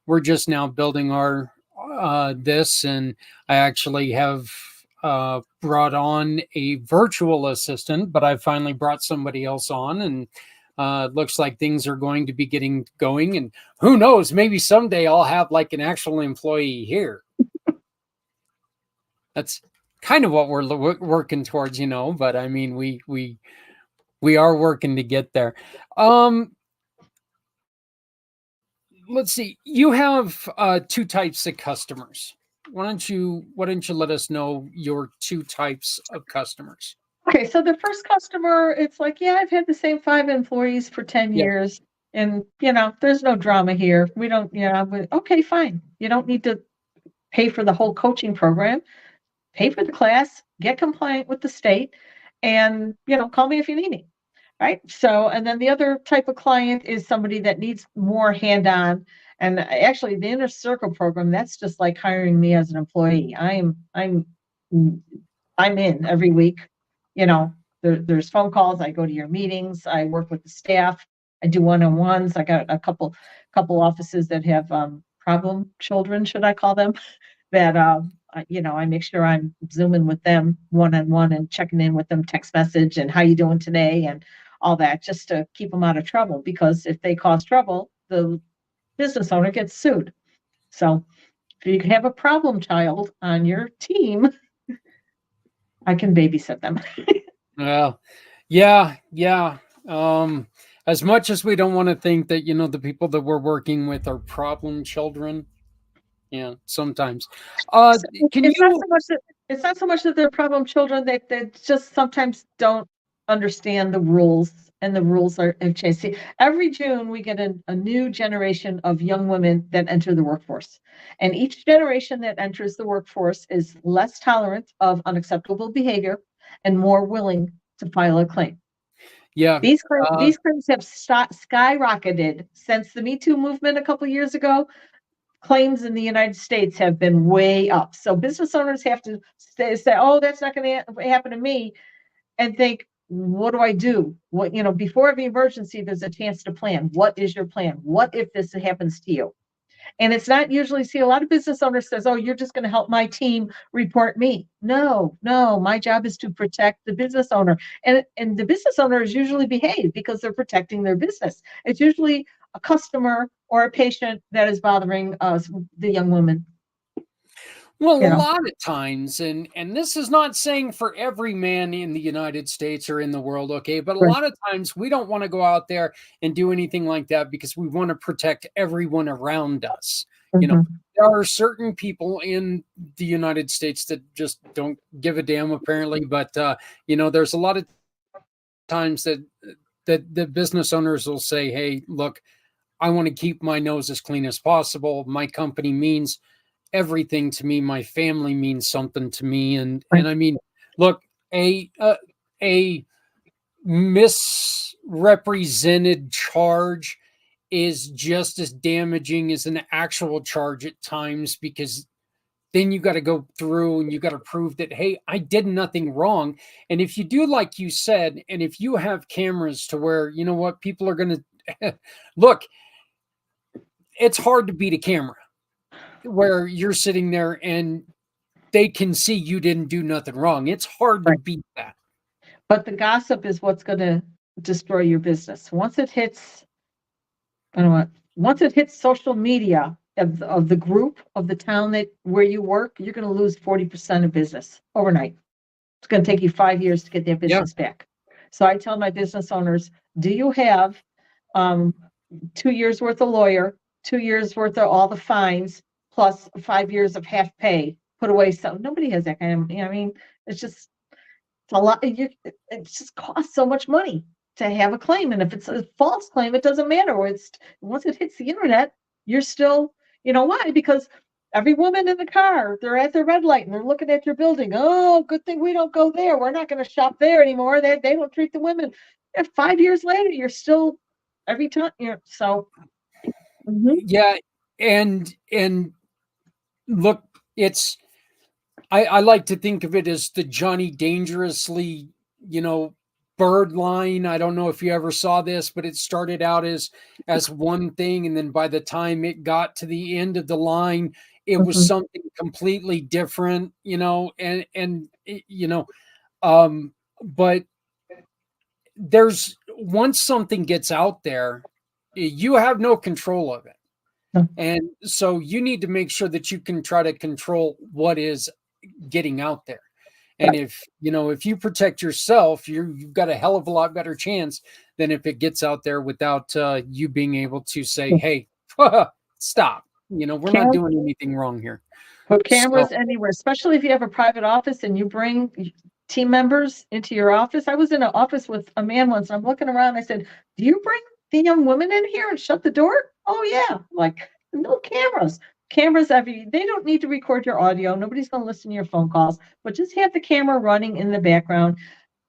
A: We're just now building our this, and I actually have brought on a virtual assistant, but I finally brought somebody else on, and it looks like things are going to be getting going. And who knows, maybe someday I'll have like an actual employee here. That's kind of what we're working towards, but I mean, we are working to get there. Let's see. You have 2 types of customers. Why don't you let us know your 2 types of customers?
C: Okay, so the first customer, it's like, yeah, I've had the same 5 employees for 10 years, and there's no drama here. We don't, okay, fine. You don't need to pay for the whole coaching program. Pay for the class, get compliant with the state, and call me if you need me. Right. So, and then the other type of client is somebody that needs more hand-on. And actually the inner circle program, that's just like hiring me as an employee. I'm in every week. There's phone calls. I go to your meetings. I work with the staff. I do one-on-ones. I got a couple offices that have problem children, should I call them, that I make sure I'm Zooming with them one-on-one and checking in with them, text message, and how you doing today, and all that, just to keep them out of trouble. Because if they cause trouble, the business owner gets sued. So if you have a problem child on your team, I can babysit them.
A: Well, yeah. As much as we don't want to think that, the people that we're working with are problem children. Yeah, sometimes.
C: It's not so much that they're problem children, that they just sometimes don't understand the rules, and the rules are changed. See, every June we get a new generation of young women that enter the workforce, and each generation that enters the workforce is less tolerant of unacceptable behavior and more willing to file a claim.
A: Yeah,
C: these claims have skyrocketed since the Me Too movement a couple of years ago. Claims in the United States have been way up. So business owners have to say, oh, that's not going to happen to me. and think, what do I do? What, before every emergency, there's a chance to plan. What is your plan? What if this happens to you? And it's not usually, see, a lot of business owners says, oh, you're just going to help my team report me. No, my job is to protect the business owner. And the business owners usually behave because they're protecting their business. It's usually a customer or a patient that is bothering us, the young woman.
A: Well, a lot of times, and this is not saying for every man in the United States or in the world, okay, but a lot of times we don't want to go out there and do anything like that because we want to protect everyone around us. There are certain people in the United States that just don't give a damn, apparently, but there's a lot of times that the business owners will say, hey, look, I want to keep my nose as clean as possible. My company means everything to me. My family means something to me. And I mean, look, a misrepresented charge is just as damaging as an actual charge at times, because then you got to go through and you got to prove that, hey, I did nothing wrong. And if you do, like you said, and if you have cameras to where, you know what, people are going to look, it's hard to beat a camera where you're sitting there and they can see you didn't do nothing wrong. It's hard to beat that.
C: But the gossip is what's going to destroy your business. Once it hits social media of the group, of the town where you work, you're going to lose 40% of business overnight. It's going to take you 5 years to get that business back. So I tell my business owners, do you have 2 years worth of lawyer, 2 years worth of all the fines, plus 5 years of half pay put away? So nobody has that kind of, it's a lot. It just costs so much money to have a claim. And if it's a false claim, it doesn't matter. Once it hits the internet, you're still, why? Because every woman in the car, they're at the red light and they're looking at your building. Oh, good thing we don't go there. We're not going to shop there anymore. They don't treat the women. And 5 years later, you're still every time. So.
A: Yeah. And look, I like to think of it as the Johnny Dangerously, bird line. I don't know if you ever saw this, but it started out as one thing, and then by the time it got to the end of the line, it was something completely different, but there's, once something gets out there, you have no control of it. And so you need to make sure that you can try to control what is getting out there. And if you protect yourself, you've got a hell of a lot better chance than if it gets out there without you being able to say, hey, stop. We're not doing anything wrong here.
C: Put cameras anywhere, especially if you have a private office and you bring team members into your office. I was in an office with a man once. I'm looking around. I said, do you bring the young women in here and shut the door? Oh yeah. Like, no cameras. They don't need to record your audio. Nobody's going to listen to your phone calls, but just have the camera running in the background.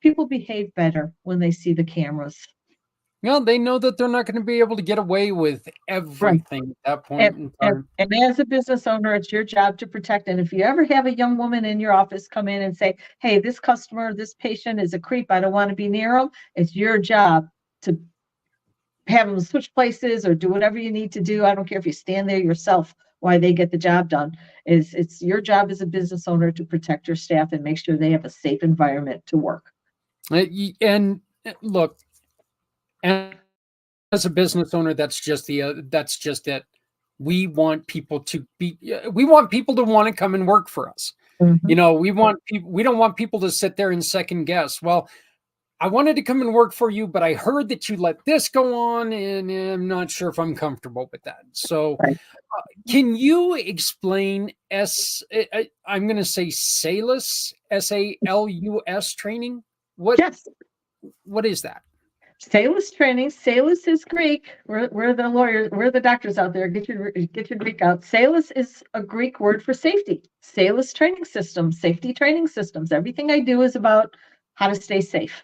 C: People behave better when they see the cameras.
A: They know that they're not going to be able to get away with everything at that point in time.
C: And as a business owner, it's your job to protect. And if you ever have a young woman in your office come in and say, hey, this customer, this patient is a creep, I don't want to be near them, it's your job to have them switch places or do whatever you need to do. I don't care if you stand there yourself while they get the job done. It's your job as a business owner to protect your staff and make sure they have a safe environment to work.
A: And look, and as a business owner, that's just it. We want people to want to come and work for us. We don't want people to sit there and second guess. Well, I wanted to come and work for you, but I heard that you let this go on, and I'm not sure if I'm comfortable with that. So can you explain I'm going to say SALUS, SALUS training? What is that?
C: SALUS training. SALUS is Greek. We're the lawyers. We're the doctors out there. Get your Greek out. SALUS is a Greek word for safety. SALUS training systems, safety training systems. Everything I do is about how to stay safe.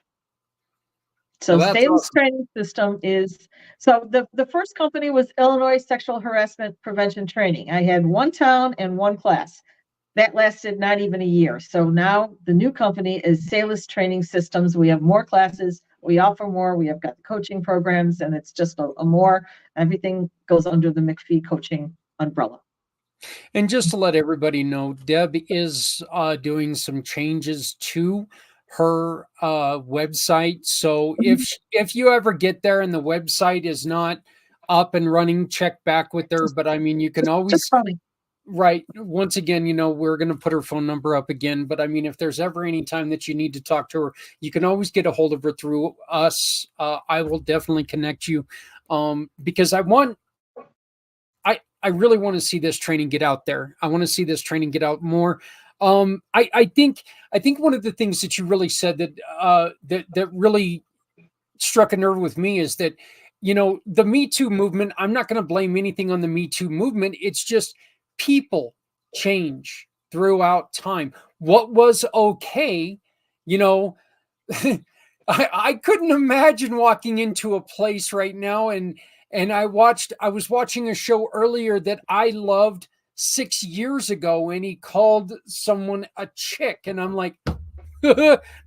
C: So SALUS training system is, the first company was Illinois Sexual Harassment Prevention Training. I had one town and one class. that lasted not even a year. So now the new company is Salus Training Systems. We have more classes. We offer more. We have got the coaching programs, and it's just a more, everything goes under the McPhee Coaching umbrella.
A: And just to let everybody know, Deb is doing some changes to her website. So if you ever get there and the website is not up and running, check back with her. But I mean, you can always, right. Once again, we're going to put her phone number up again. But I mean, if there's ever any time that you need to talk to her, you can always get a hold of her through us. I will definitely connect you because I really want to see this training get out there. I want to see this training get out more. I think one of the things that you really said that really struck a nerve with me is that, the Me Too movement, I'm not going to blame anything on the Me Too movement. It's just people change throughout time. What was okay, I couldn't imagine walking into a place right now and I was watching a show earlier that I loved 6 years ago, and he called someone a chick, and I'm like,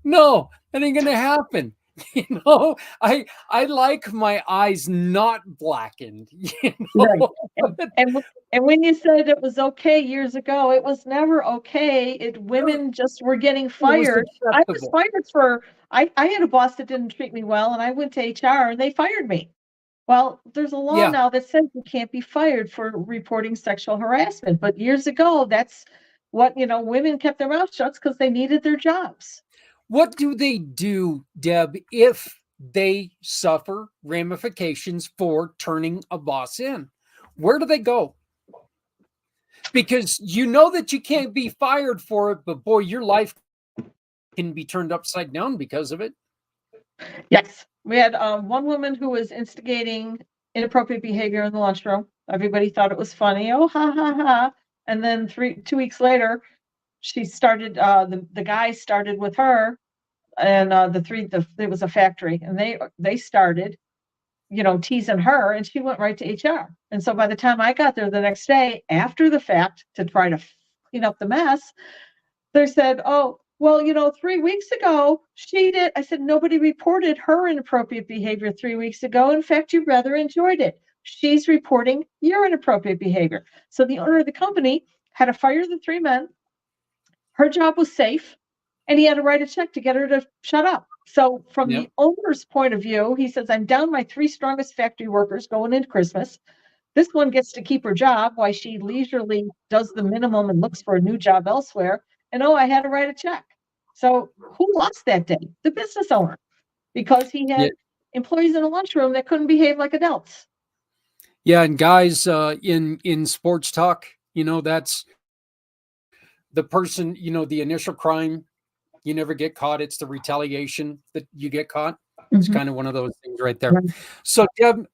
A: no, that ain't gonna happen. I like my eyes not blackened.
C: Right. And when you said it was okay years ago, it was never okay. Women just were getting fired. I was fired I had a boss that didn't treat me well, and I went to HR and they fired me. Well, there's a law now that says you can't be fired for reporting sexual harassment. But years ago, that's what, women kept their mouth shut because they needed their jobs.
A: What do they do, Deb, if they suffer ramifications for turning a boss in? Where do they go? Because you know that you can't be fired for it, but boy, your life can be turned upside down because of it.
C: Yes. We had one woman who was instigating inappropriate behavior in the lunchroom. Everybody thought it was funny. Oh, ha, ha, ha. And then 2 weeks later, she started, the guy started with her, and there was a factory, and they started, teasing her, and she went right to HR. And so by the time I got there the next day, after the fact, to try to clean up the mess, they said, oh, well, 3 weeks ago, she did. I said, nobody reported her inappropriate behavior 3 weeks ago. In fact, you rather enjoyed it. She's reporting your inappropriate behavior. So the owner of the company had to fire the 3 men. Her job was safe, and he had to write a check to get her to shut up. So from the owner's point of view, he says, I'm down my 3 strongest factory workers going into Christmas. This one gets to keep her job while she leisurely does the minimum and looks for a new job elsewhere. And I had to write a check. So who lost that day? The business owner, because he had employees in a lunchroom that couldn't behave like adults.
A: Yeah, and guys, in sports talk, that's the person, the initial crime, you never get caught. It's the retaliation that you get caught. It's kind of one of those things right there. Right. So, Deb,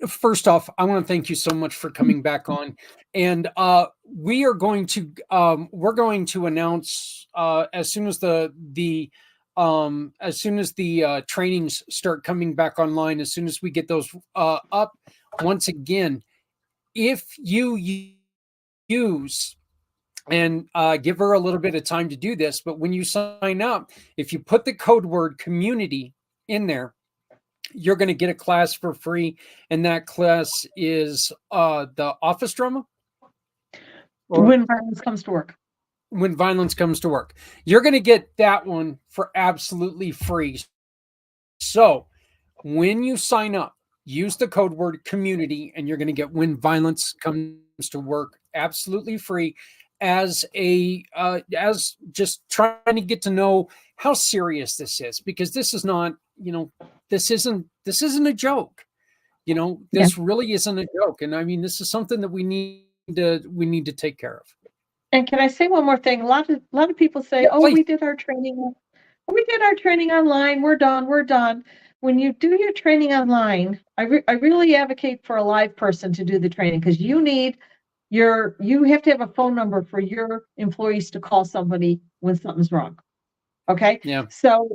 A: first off, I want to thank you so much for coming back on. And we're going to announce as soon as the trainings start coming back online, as soon as we get those up. Once again, if you use, and give her a little bit of time to do this, but when you sign up, if you put the code word community in there, you're going to get a class for free. And that class is the office drama.
C: When violence comes to work.
A: When violence comes to work. You're going to get that one for absolutely free. So when you sign up, use the code word community, and you're going to get When Violence Comes to Work absolutely free, as just trying to get to know how serious this is, because this is not, this isn't a joke. This really isn't a joke. And I mean, this is something that we need to take care of.
C: And can I say one more thing? A lot of people say, we did our training online. We're done. When you do your training online, I really advocate for a live person to do the training, because you have to have a phone number for your employees to call somebody when something's wrong. Okay.
A: Yeah.
C: So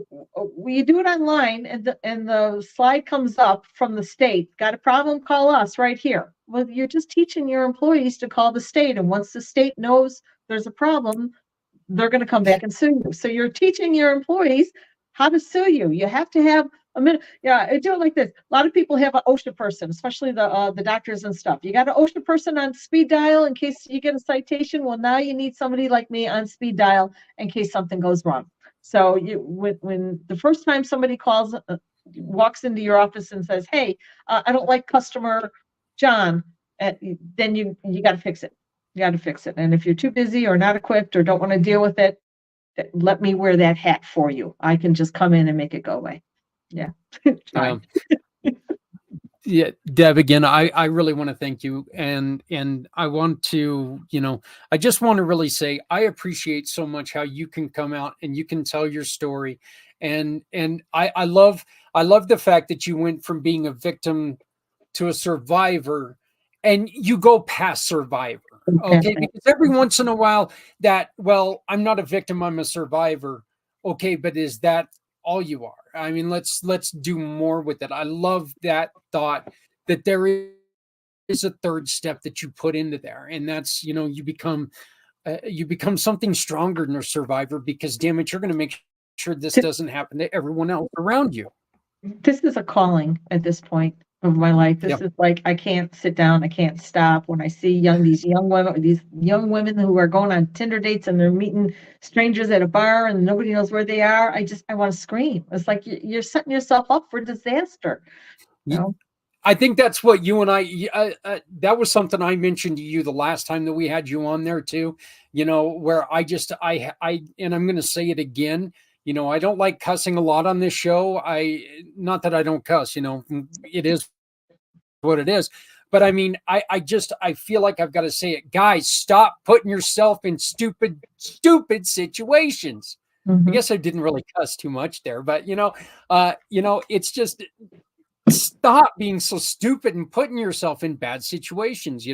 C: we do it online and the slide comes up from the state. Got a problem? Call us right here. Well, you're just teaching your employees to call the state. And once the state knows there's a problem, they're going to come back and sue you. So you're teaching your employees how to sue you. You have to have a minute. Yeah, I do it like this. A lot of people have an OSHA person, especially the doctors and stuff. You got an OSHA person on speed dial in case you get a citation. Well, now you need somebody like me on speed dial in case something goes wrong. So when the first time somebody calls, walks into your office and says, "Hey, I don't like customer John," then you got to fix it. You got to fix it. And if you're too busy or not equipped or don't want to deal with it, let me wear that hat for you. I can just come in and make it go away. Yeah.
A: Yeah, Deb, again, I really want to thank you. And I want to, I just want to really say, I appreciate so much how you can come out and you can tell your story. And I love the fact that you went from being a victim to a survivor and you go past survivor. Okay. Because every once in a while well, I'm not a victim, I'm a survivor. Okay. But is that all you are? I mean, let's do more with it. I love that thought that there is a third step that you put into there. And that's, you become something stronger than a survivor because damn it, you're going to make sure this doesn't happen to everyone else around you.
C: This is a calling at this point of my life. This is like, I can't sit down. I can't stop. When I see these young women who are going on Tinder dates and they're meeting strangers at a bar and nobody knows where they are. I want to scream. It's like you're setting yourself up for disaster.
A: I think that's what you and I, that was something I mentioned to you the last time that we had you on there too, where and I'm going to say it again. I don't like cussing a lot on this show. Not that I don't cuss, it is what it is. But I mean, I feel like I've got to say it. Guys, stop putting yourself in stupid situations. I guess I didn't really cuss too much there, but it's just stop being so stupid and putting yourself in bad situations, I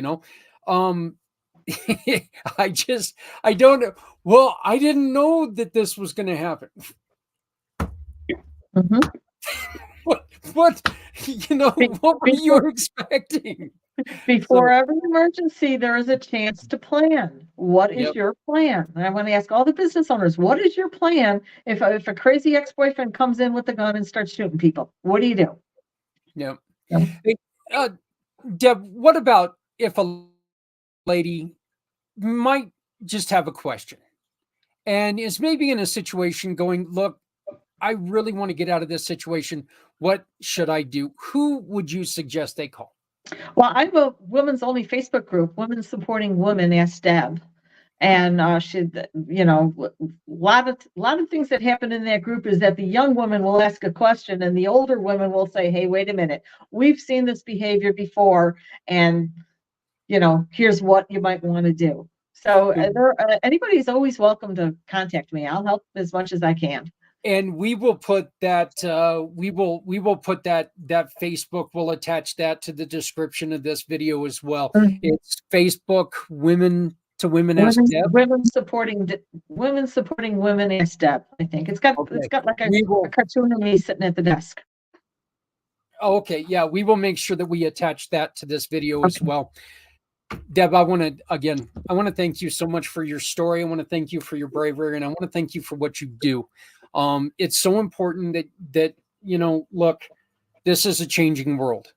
A: don't know. Well, I didn't know that this was going to happen. What what were you expecting?
C: Before every emergency, there is a chance to plan. What is your plan? And I want to ask all the business owners, what is your plan if a crazy ex-boyfriend comes in with a gun and starts shooting people? What do you do?
A: Yeah. Hey, Deb, what about if a lady might just have a question and is maybe in a situation going, look, I really want to get out of this situation. What should I do? Who would you suggest they call?
C: Well, I have a women's only Facebook group, Women Supporting Women, Ask Deb. And a lot of things that happen in that group is that the young woman will ask a question and the older women will say, hey, wait a minute, we've seen this behavior before. And, here's what you might want to do. So anybody's always welcome to contact me. I'll help as much as I can.
A: And we will put that we will put that Facebook, we'll attach that to the description of this video as well. It's Facebook Women to Women Ask Deb.
C: Women supporting women Ask Deb. I think it's got like a cartoon of me sitting at the desk.
A: Oh, okay. Yeah, we will make sure that we attach that to this video as well. Deb, I want to thank you so much for your story. I want to thank you for your bravery, and I want to thank you for what you do. It's so important that look, this is a changing world.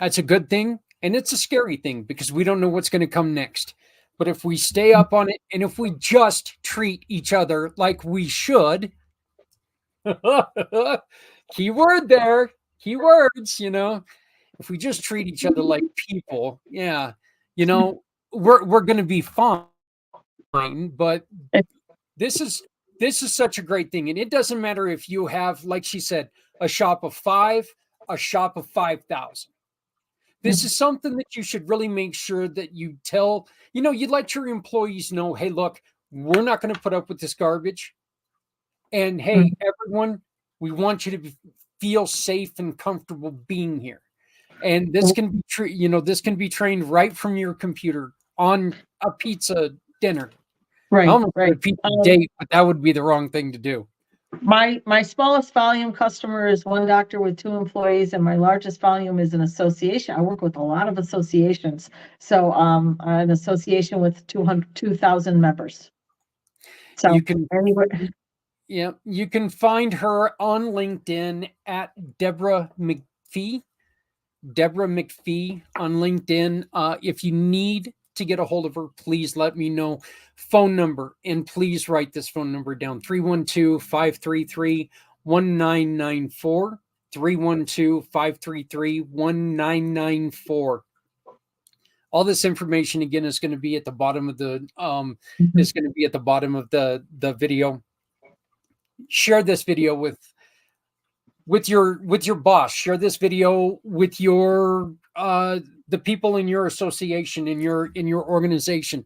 A: That's a good thing, and it's a scary thing because we don't know what's going to come next. But if we stay up on it, and if we just treat each other like we should, keyword there, keywords, if we just treat each other like people, we're going to be fine. But this is such a great thing. And it doesn't matter if you have, like she said, a shop of 5, a shop of 5,000. This is something that you should really make sure that you tell, you let your employees know, hey, look, we're not going to put up with this garbage. And hey, everyone, we want you to feel safe and comfortable being here. And this can be, this can be trained right from your computer on a pizza dinner.
C: Right,
A: I almost
C: right.
A: repeat the date, but that would be the wrong thing to do.
C: My smallest volume customer is one doctor with 2 employees, and my largest volume is an association. I work with a lot of associations. So, an association with 2,000 members. So
A: You can,
C: anyway,
A: yeah, you can find her on LinkedIn at Deborah McPhee. Deborah McPhee on LinkedIn. If you need to get a hold of her, please let me know. Phone number, and please write this phone number down: 312-533-1994. 312-533-1994. All this information again is going to be at the bottom of the the video. Share this video with your boss. Share this video with your the people in your association, in your organization.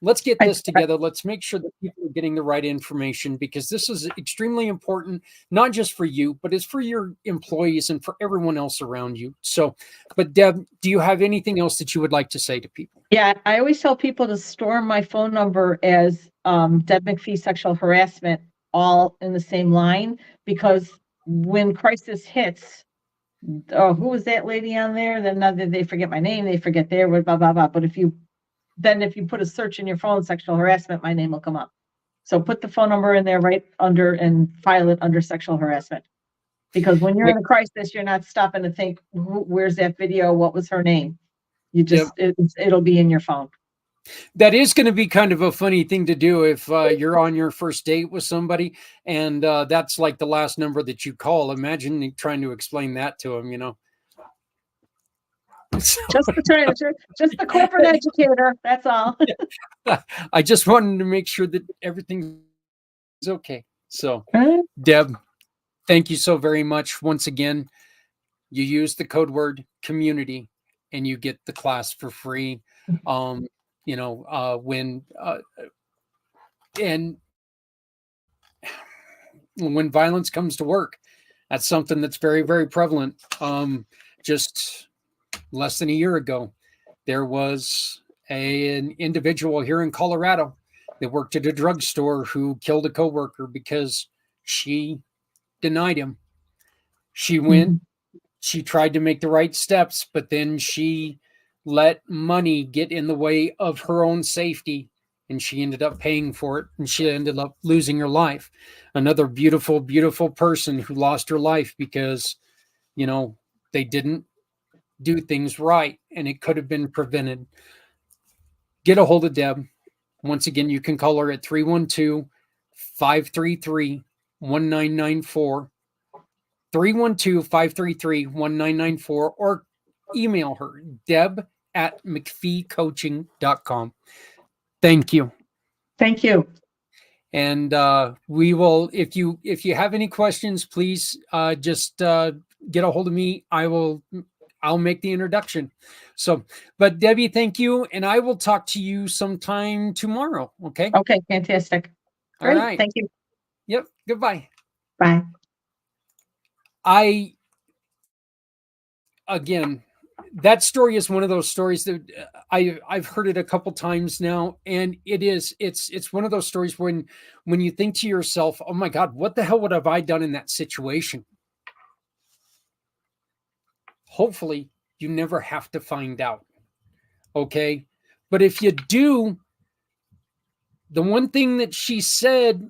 A: Let's get this together. Let's make sure that people are getting the right information, because this is extremely important, not just for you, but it's for your employees and for everyone else around you. So, but Deb, do you have anything else that you would like to say to people?
C: yeah, I always tell people to store my phone number as Deb McPhee Sexual Harassment, all in the same line, because when crisis hits, oh, who was that lady on there? Then they forget my name, they forget their blah blah blah. But if you put a search in your phone, sexual harassment, my name will come up. So put the phone number in there right under and file it under sexual harassment. Because when you're in a crisis, you're not stopping to think, where's that video? What was her name? You just, it'll be in your phone.
A: That is going to be kind of a funny thing to do if you're on your first date with somebody and that's like the last number that you call. Imagine trying to explain that to them, you know.
C: Just the corporate educator. That's all.
A: I just wanted to make sure that everything's okay. So, Deb, thank you so very much. Once again, you use the code word community and you get the class for free. You know, when violence comes to work, that's something that's very, very prevalent. Just less than a year ago, there was an individual here in Colorado that worked at a drugstore who killed a coworker because she denied him. She went, she tried to make the right steps, but then she let money get in the way of her own safety, and she ended up paying for it, and she ended up losing her life. Another beautiful, beautiful person who lost her life because, you know, they didn't do things right, and it could have been prevented. Get a hold of Deb. Once again, you can call her at 312-533-1994, 312-533-1994, or email her, deb@mcpheecoaching.com. Thank you.
C: Thank you.
A: And we will, if you have any questions, please just get a hold of me. I'll make the introduction. So, but Debbie, thank you. And I will talk to you sometime tomorrow. Okay.
C: Okay. Fantastic. Great.
A: All right.
C: Thank you.
A: Yep. Goodbye.
C: Bye.
A: Again, that story is one of those stories that I've heard it a couple times now. And it's one of those stories when you think to yourself, oh my God, what the hell would have I done in that situation? Hopefully you never have to find out. Okay. But if you do, the one thing that she said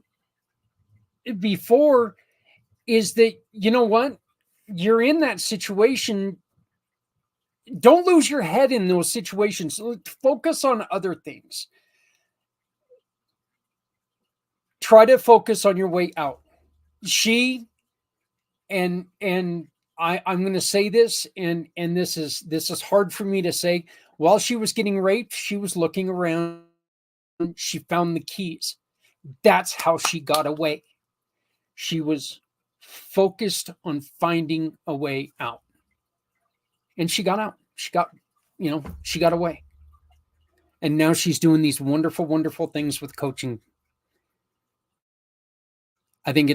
A: before is that, you know what? You're in that situation. Don't lose your head in those situations. Focus on other things. Try to focus on your way out. I'm going to say this, and this is hard for me to say. While she was getting raped, she was looking around. She found the keys. That's how she got away. She was focused on finding a way out. And she got out. She got away. And now she's doing these wonderful, wonderful things with coaching. I think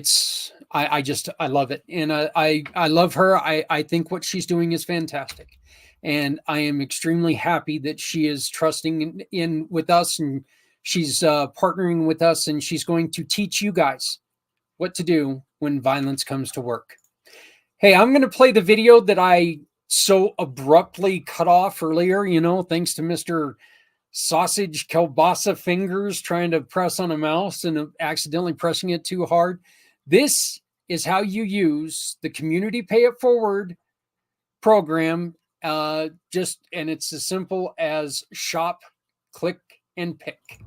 A: I love it. And I love her. I think what she's doing is fantastic. And I am extremely happy that she is trusting in with us, and She's partnering with us, and she's going to teach you guys what to do when violence comes to work. Hey, I'm going to play the video that I so abruptly cut off earlier, thanks to Mr. Sausage Kielbasa Fingers trying to press on a mouse and accidentally pressing it too hard. This is how you use the Community Pay It Forward program. And it's as simple as shop, click, and pick.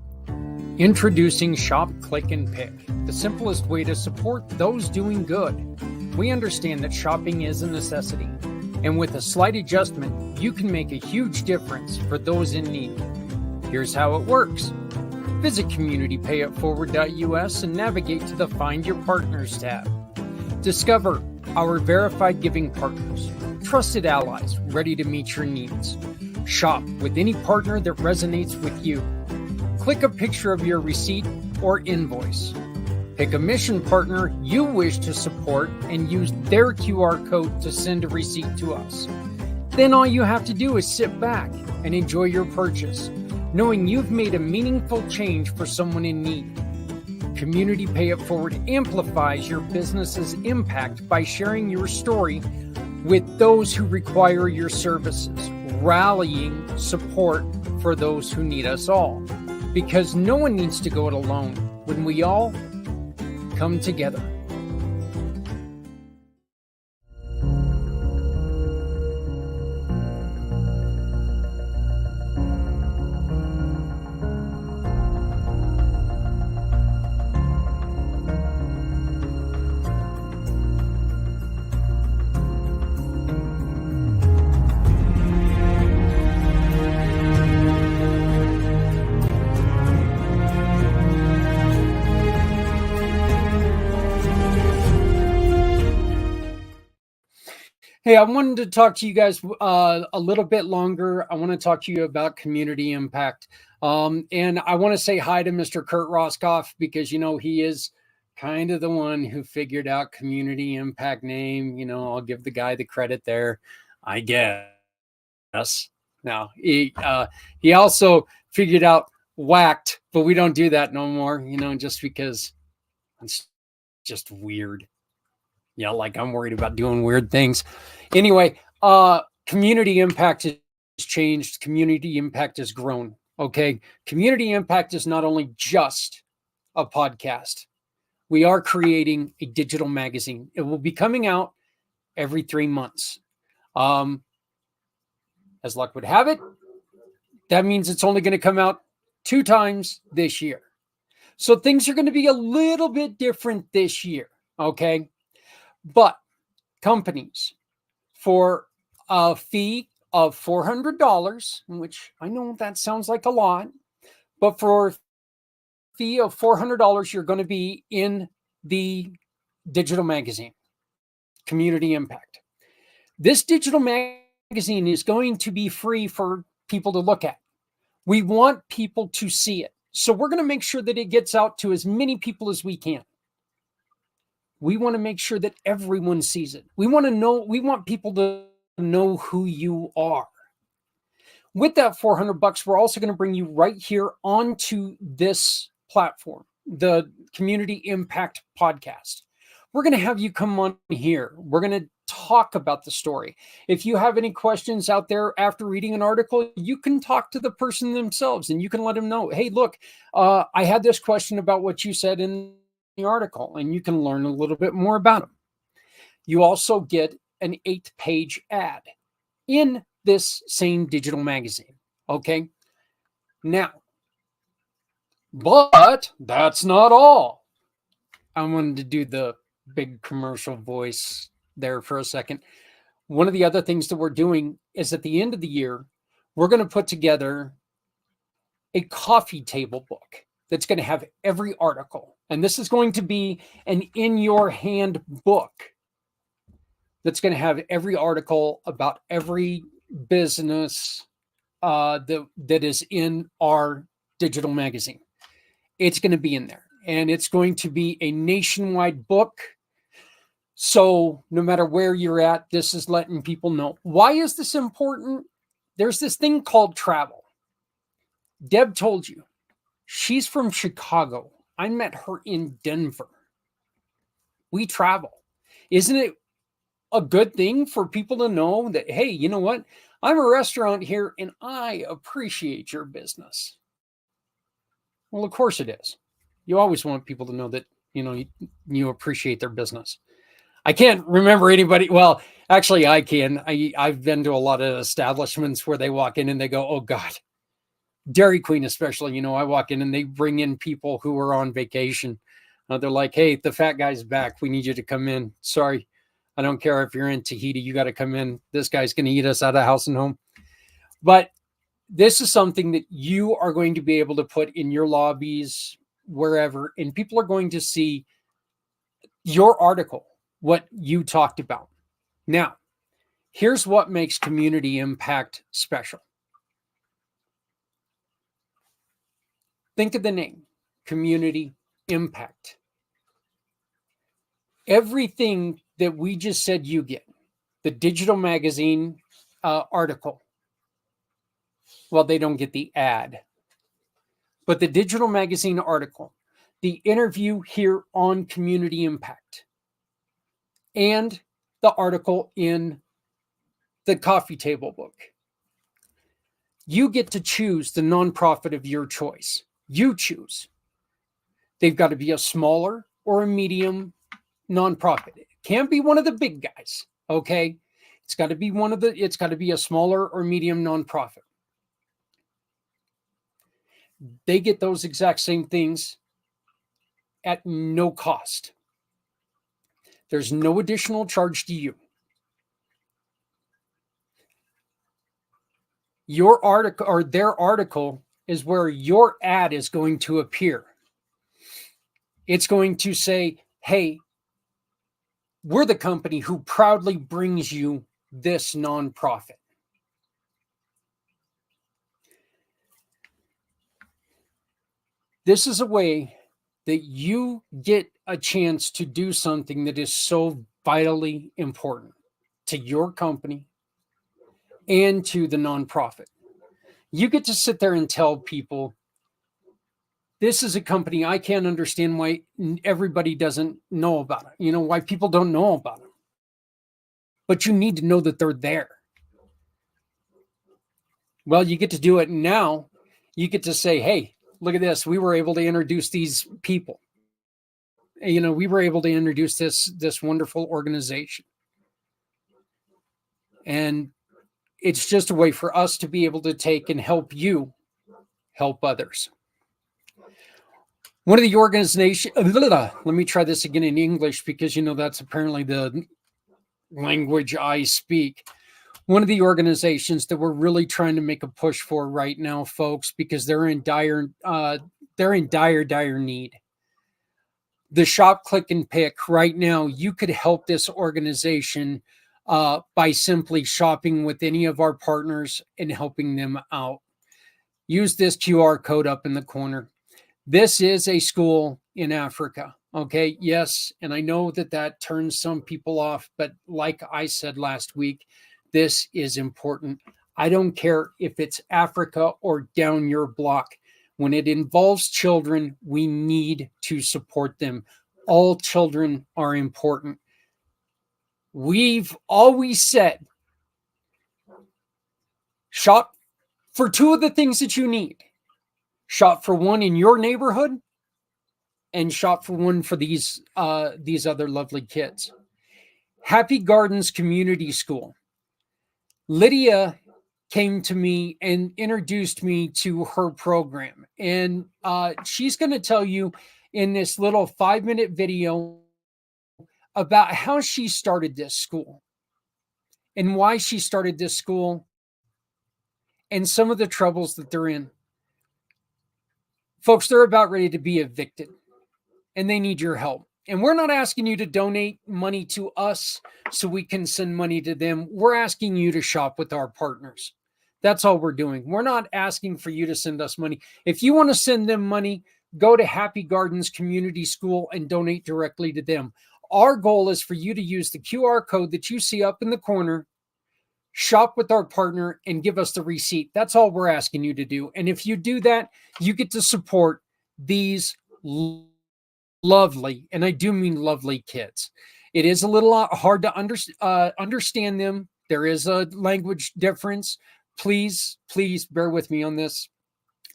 A: Introducing Shop, Click, and Pick, the simplest way to support those doing good. We understand that shopping is a necessity, and with a slight adjustment, you can make a huge difference for those in need. Here's how it works. Visit communitypayitforward.us and navigate to the Find Your Partners tab. Discover our verified giving partners, trusted allies ready to meet your needs. Shop with any partner that resonates with you. Click a picture of your receipt or invoice. Pick a mission partner you wish to support and use their QR code to send a receipt to us. Then all you have to do is sit back and enjoy your purchase, knowing you've made a meaningful change for someone in need. Community Pay It Forward amplifies your business's impact by sharing your story with those who require your services, rallying support for those who need us all. Because no one needs to go it alone when we all come together. Hey, I wanted to talk to you guys a little bit longer. I want to talk to you about community impact. And I want to say hi to Mr. Kurt Roskoff, because, he is kind of the one who figured out community impact name. I'll give the guy the credit there, I guess. Now, he also figured out whacked, but we don't do that no more, just because it's just weird. Yeah, like I'm worried about doing weird things. Anyway, community impact has changed. Community impact has grown. Okay. Community impact is not only just a podcast. We are creating a digital magazine. It will be coming out every 3 months. As luck would have it, that means it's only going to come out 2 times this year. So things are going to be a little bit different this year. Okay. But companies, for a fee of $400, which I know that sounds like a lot, but for a fee of $400, you're going to be in the digital magazine, Community Impact. This digital magazine is going to be free for people to look at. We want people to see it. So we're going to make sure that it gets out to as many people as we can. We want to make sure that everyone sees it. We want people to know who you are. With that $400, we're also going to bring you right here onto this platform, the Community Impact Podcast. We're going to have you come on here. We're going to talk about the story. If you have any questions out there after reading an article, you can talk to the person themselves and you can let them know, hey, look, I had this question about what you said in the article, and you can learn a little bit more about them. You also get an 8-page ad in this same digital magazine. Okay. Now, but that's not all. I wanted to do the big commercial voice there for a second. One of the other things that we're doing is at the end of the year, we're going to put together a coffee table book that's going to have every article. And this is going to be an in-your-hand book that's going to have every article about every business that is in our digital magazine. It's going to be in there. And it's going to be a nationwide book. So no matter where you're at, this is letting people know. Why is this important? There's this thing called travel. Deb told you She's from Chicago. I met her in Denver. We travel. Isn't it a good thing for people to know that, hey, you know what? I'm a restaurant here and I appreciate your business. Well, of course it is. You always want people to know that, you appreciate their business. I can't remember anybody. Well, actually I can. I've been to a lot of establishments where they walk in and they go, oh God, Dairy Queen, especially, I walk in and they bring in people who are on vacation. They're like, hey, the fat guy's back. We need you to come in. Sorry. I don't care if you're in Tahiti. You got to come in. This guy's going to eat us out of house and home. But this is something that you are going to be able to put in your lobbies, wherever, and people are going to see your article, what you talked about. Now, here's what makes Community IMpACT special. Think of the name, Community IMpACT. Everything that we just said you get, the digital magazine article, well, they don't get the ad, but the digital magazine article, the interview here on Community IMpACT, and the article in the coffee table book. You get to choose the nonprofit of your choice. You choose. They've got to be a smaller or a medium nonprofit. It can't be one of the big guys, okay? It's got to be a smaller or medium nonprofit. They get those exact same things at no cost. There's no additional charge to you. Your article or their article is where your ad is going to appear. It's going to say, hey, we're the company who proudly brings you this nonprofit. This is a way that you get a chance to do something that is so vitally important to your company and to the nonprofit. You get to sit there and tell people, this is a company I can't understand why everybody doesn't know about it. Why people don't know about them. But you need to know that they're there. Well, you get to do it now. You get to say, hey, look at this. We were able to introduce these people. We were able to introduce this wonderful organization. And it's just a way for us to be able to take and help you help others. One of the organizations, let me try this again in English because, that's apparently the language I speak. One of the organizations that we're really trying to make a push for right now, folks, because they're in dire need. The Shop, Click, and Pick right now, you could help this organization by simply shopping with any of our partners and helping them out. Use this QR code up in the corner. This is a school in Africa. Okay. Yes. And I know that turns some people off, but like I said last week, this is important. I don't care if it's Africa or down your block. When it involves children, we need to support them. All children are important. We've always said, shop for two of the things that you need. Shop for one in your neighborhood and shop for one for these other lovely kids. Happy Gardens Community School. Lydia came to me and introduced me to her program. And she's going to tell you in this little 5-minute video about how she started this school and why she started this school and some of the troubles that they're in. Folks, they're about ready to be evicted and they need your help. And we're not asking you to donate money to us so we can send money to them. We're asking you to shop with our partners. That's all we're doing. We're not asking for you to send us money. If you want to send them money, go to Happy Gardens Community School and donate directly to them. Our goal is for you to use the QR code that you see up in the corner shop with our partner and give us the receipt. That's all we're asking you to do. And if you do that, you get to support these lovely, and I do mean lovely kids. It is a little hard to understand them. There is a language difference. Please bear with me on this.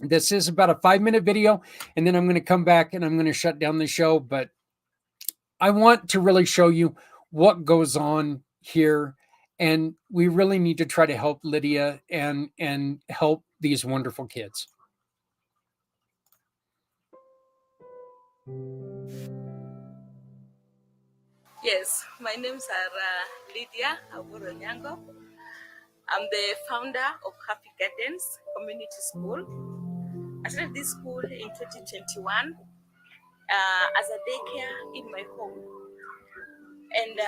A: This is about a 5-minute video, and then I'm going to come back and I'm going to shut down the show. But I want to really show you what goes on here. And we really need to try to help Lydia and help these wonderful kids.
D: Yes, my name's Lydia Aburonyango. I'm the founder of Happy Gardens Community School. I started this school in 2021 as a daycare in my home. And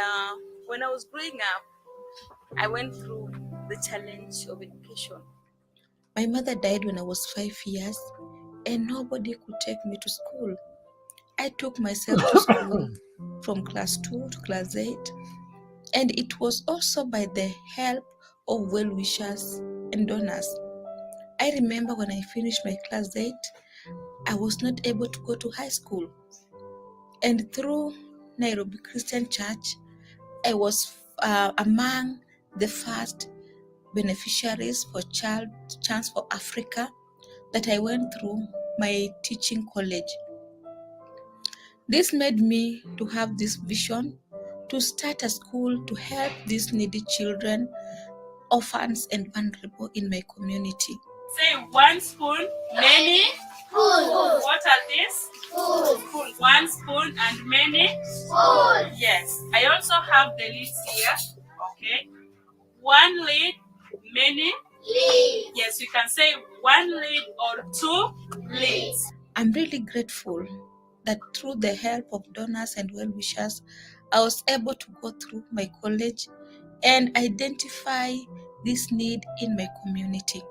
D: when I was growing up, I went through the challenge of education. My mother died when I was 5 years, and nobody could take me to school. I took myself to school from class 2 to class 8, and it was also by the help of well-wishers and donors. I remember when I finished my class 8, I was not able to go to high school. And through Nairobi Christian Church, I was among the first beneficiaries for Chance for Africa that I went through my teaching college. This made me to have this vision to start a school to help these needy children, orphans and vulnerable in my community. Say one spoon, many spoons. What are these? Spoons. One spoon and many spoons. Yes. I also have the lids here. Okay. One lid, many lids. Yes, you can say one lid or 2 lids. I'm really grateful that through the help of donors and well-wishers, I was able to go through my college and identify this need in my community.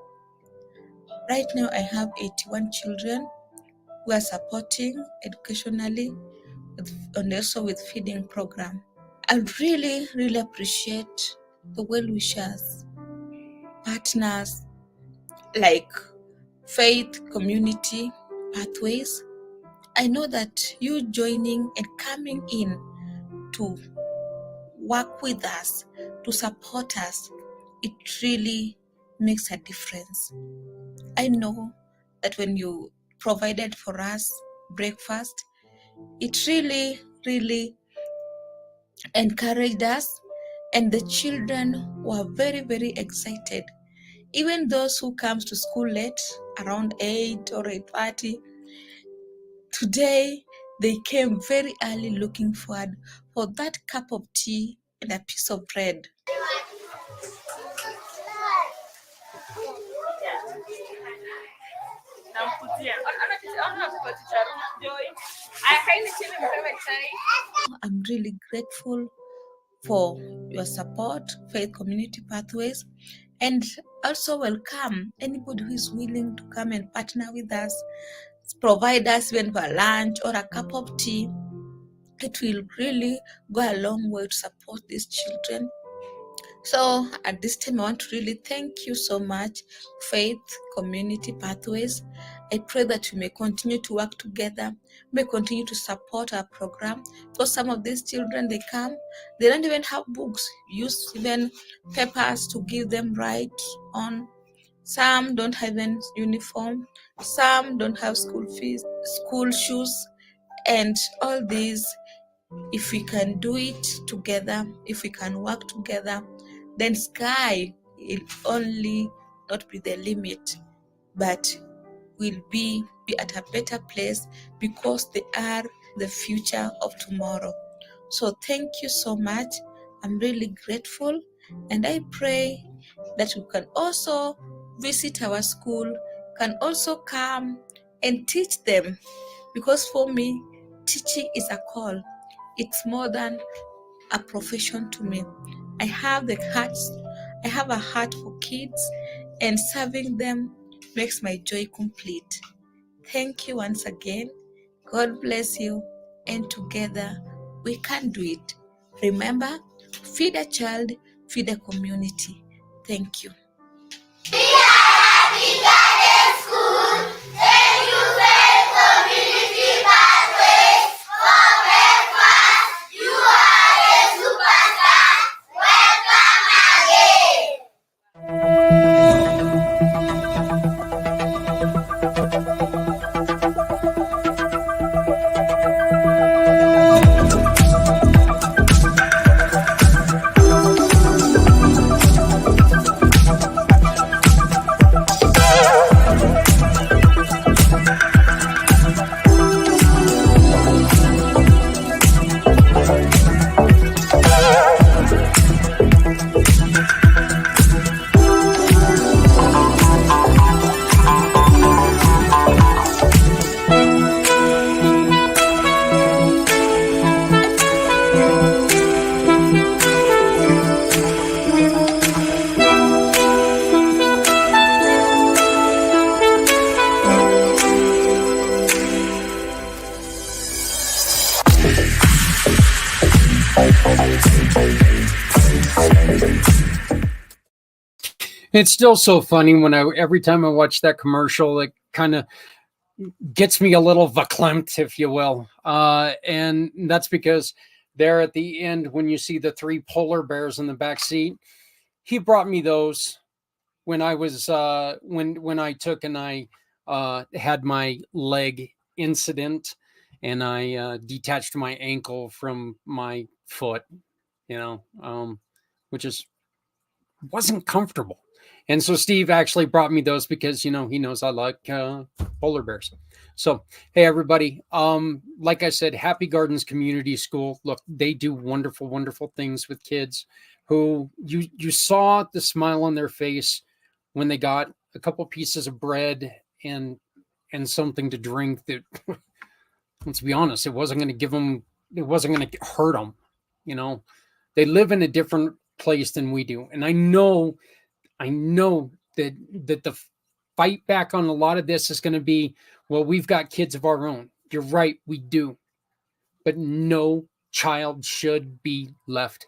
D: Right now, I have 81 children who are supporting educationally and also with feeding program. I really, really appreciate the well-wishers, partners like Faith Community Pathways. I know that you joining and coming in to work with us, to support us, it really makes a difference. I know that when you provided for us breakfast, it really, really encouraged us, and the children were very, very excited. Even those who comes to school late, around 8 or 8:30, today they came very early looking forward for that cup of tea and a piece of bread. I'm really grateful for your support, Faith Community Pathways, and also welcome anybody who is willing to come and partner with us, provide us even for lunch or a cup of tea. It will really go a long way to support these children. So at this time, I want to really thank you so much, Faith Community Pathways. I pray that we may continue to work together, may continue to support our program, because some of these children, they come, they don't even have books, use even papers to give them right on. Some don't have an uniform, some don't have school fees, school shoes, and all these. If we can do it together, if we can work together, then sky will only not be the limit, but will be at a better place, because they are the future of tomorrow. So thank you so much. I'm really grateful, and I pray that you can also visit our school, can also come and teach them, because for me, teaching is a call. It's more than a profession to me. I have a heart for kids, and serving them makes my joy complete. Thank you once again. God bless you, and together we can do it. Remember, feed a child, feed a community. Thank you.
A: It's still so funny when every time I watch that commercial, it kind of gets me a little verklempt, if you will. And that's because there at the end, when you see the 3 polar bears in the back seat, he brought me those when I was when I took and I had my leg incident and I detached my ankle from my foot, which wasn't comfortable. And so Steve actually brought me those because, he knows I like polar bears. So, hey, everybody. Like I said, Happy Gardens Community School. Look, they do wonderful, wonderful things with kids who you saw the smile on their face when they got a couple pieces of bread and something to drink that, let's be honest, it wasn't going to hurt them. They live in a different place than we do. And I know that the fight back on a lot of this is going to be, well, we've got kids of our own. You're right, we do. But no child should be left.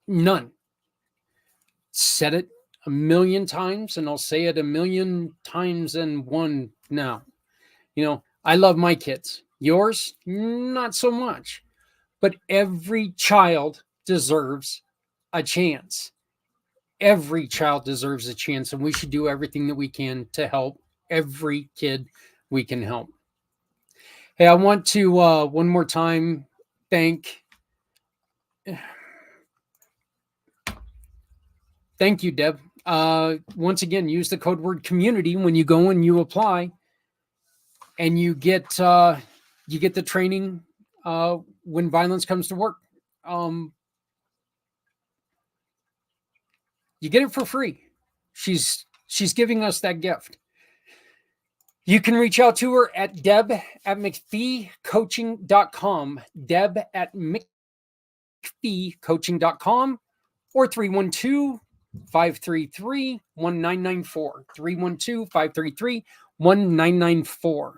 A: None. Said it a million times, and I'll say it a million times and one now. I love my kids. Yours, not so much. But every child deserves a chance. Every child deserves a chance, and we should do everything that we can to help every kid we can help. Hey, I want to one more time thank you, Deb. Once again, use the code word community when you go and you apply, and you get the training when violence comes to work. You get it for free. She's giving us that gift. You can reach out to her at deb@McPheeCoaching.com, deb@McPheeCoaching.com, or 312-533-1994, 312-533-1994.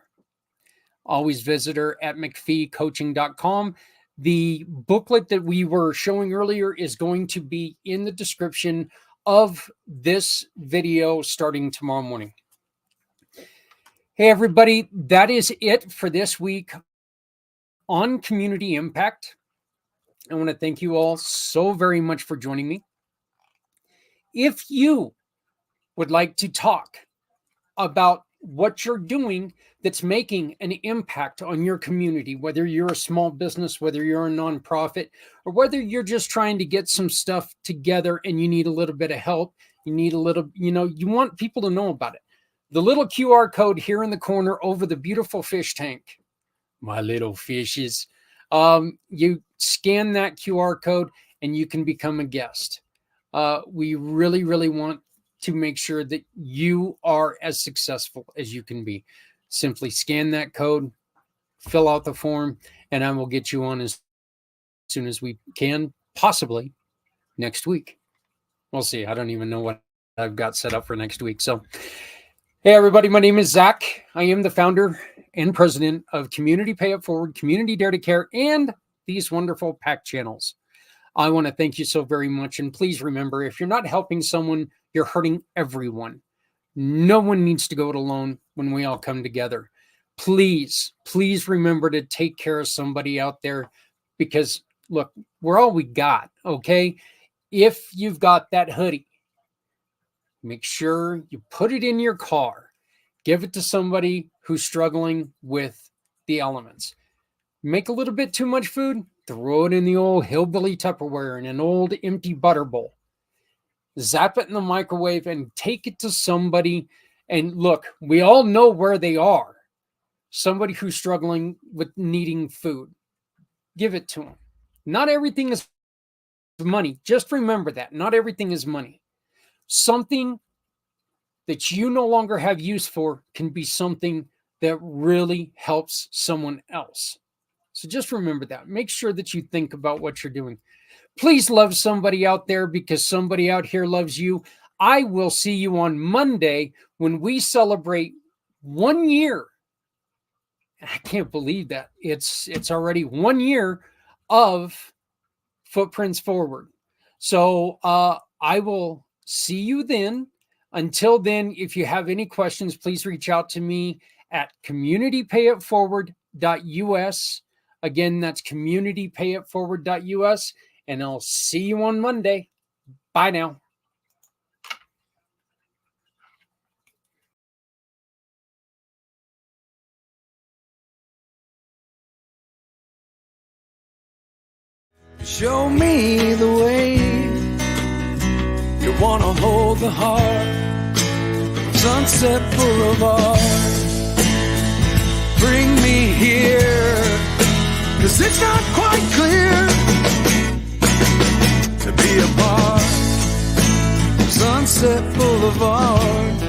A: Always visit her at McPheeCoaching.com. The booklet that we were showing earlier is going to be in the description of this video starting tomorrow morning. Hey, everybody, that is it for this week on Community Impact. I want to thank you all so very much for joining me. If you would like to talk about what you're doing that's making an impact on your community, whether you're a small business, whether you're a nonprofit, or whether you're just trying to get some stuff together and you need a little bit of help, you need a little, you want people to know about it. The little QR code here in the corner over the beautiful fish tank, my little fishes, you scan that QR code and you can become a guest. We really, really want to make sure that you are as successful as you can be. Simply scan that code, fill out the form, and I will get you on as soon as we can, possibly next week. We'll see. I don't even know what I've got set up for next week. So, hey, everybody, my name is Zach. I am the founder and president of Community Pay It Forward, Community Dare to Care, and these wonderful pACT channels. I want to thank you so very much. And please remember, if you're not helping someone, you're hurting everyone. No one needs to go it alone when we all come together. Please, please remember to take care of somebody out there, because look, we're all we got, okay? If you've got that hoodie, make sure you put it in your car. Give it to somebody who's struggling with the elements. Make a little bit too much food, throw it in the old hillbilly Tupperware in an old empty butter bowl. Zap it in the microwave and take it to somebody. And look, we all know where they are. Somebody who's struggling with needing food. Give it to them. Not everything is money. Just remember that. Not everything is money. Something that you no longer have use for can be something that really helps someone else. So just remember that. Make sure that you think about what you're doing. Please love somebody out there, because somebody out here loves you. I will see you on Monday when we celebrate 1 year. I can't believe that. It's already 1 year of Footprints Forward. So I will see you then. Until then, if you have any questions, please reach out to me at communitypayitforward.us. Again, that's communitypayitforward.us. And I'll see you on Monday. Bye now.
B: Show me the way. You wanna hold the heart. Sunset Boulevard. Bring me here, 'cause it's not quite clear to be apart. Sunset Boulevard.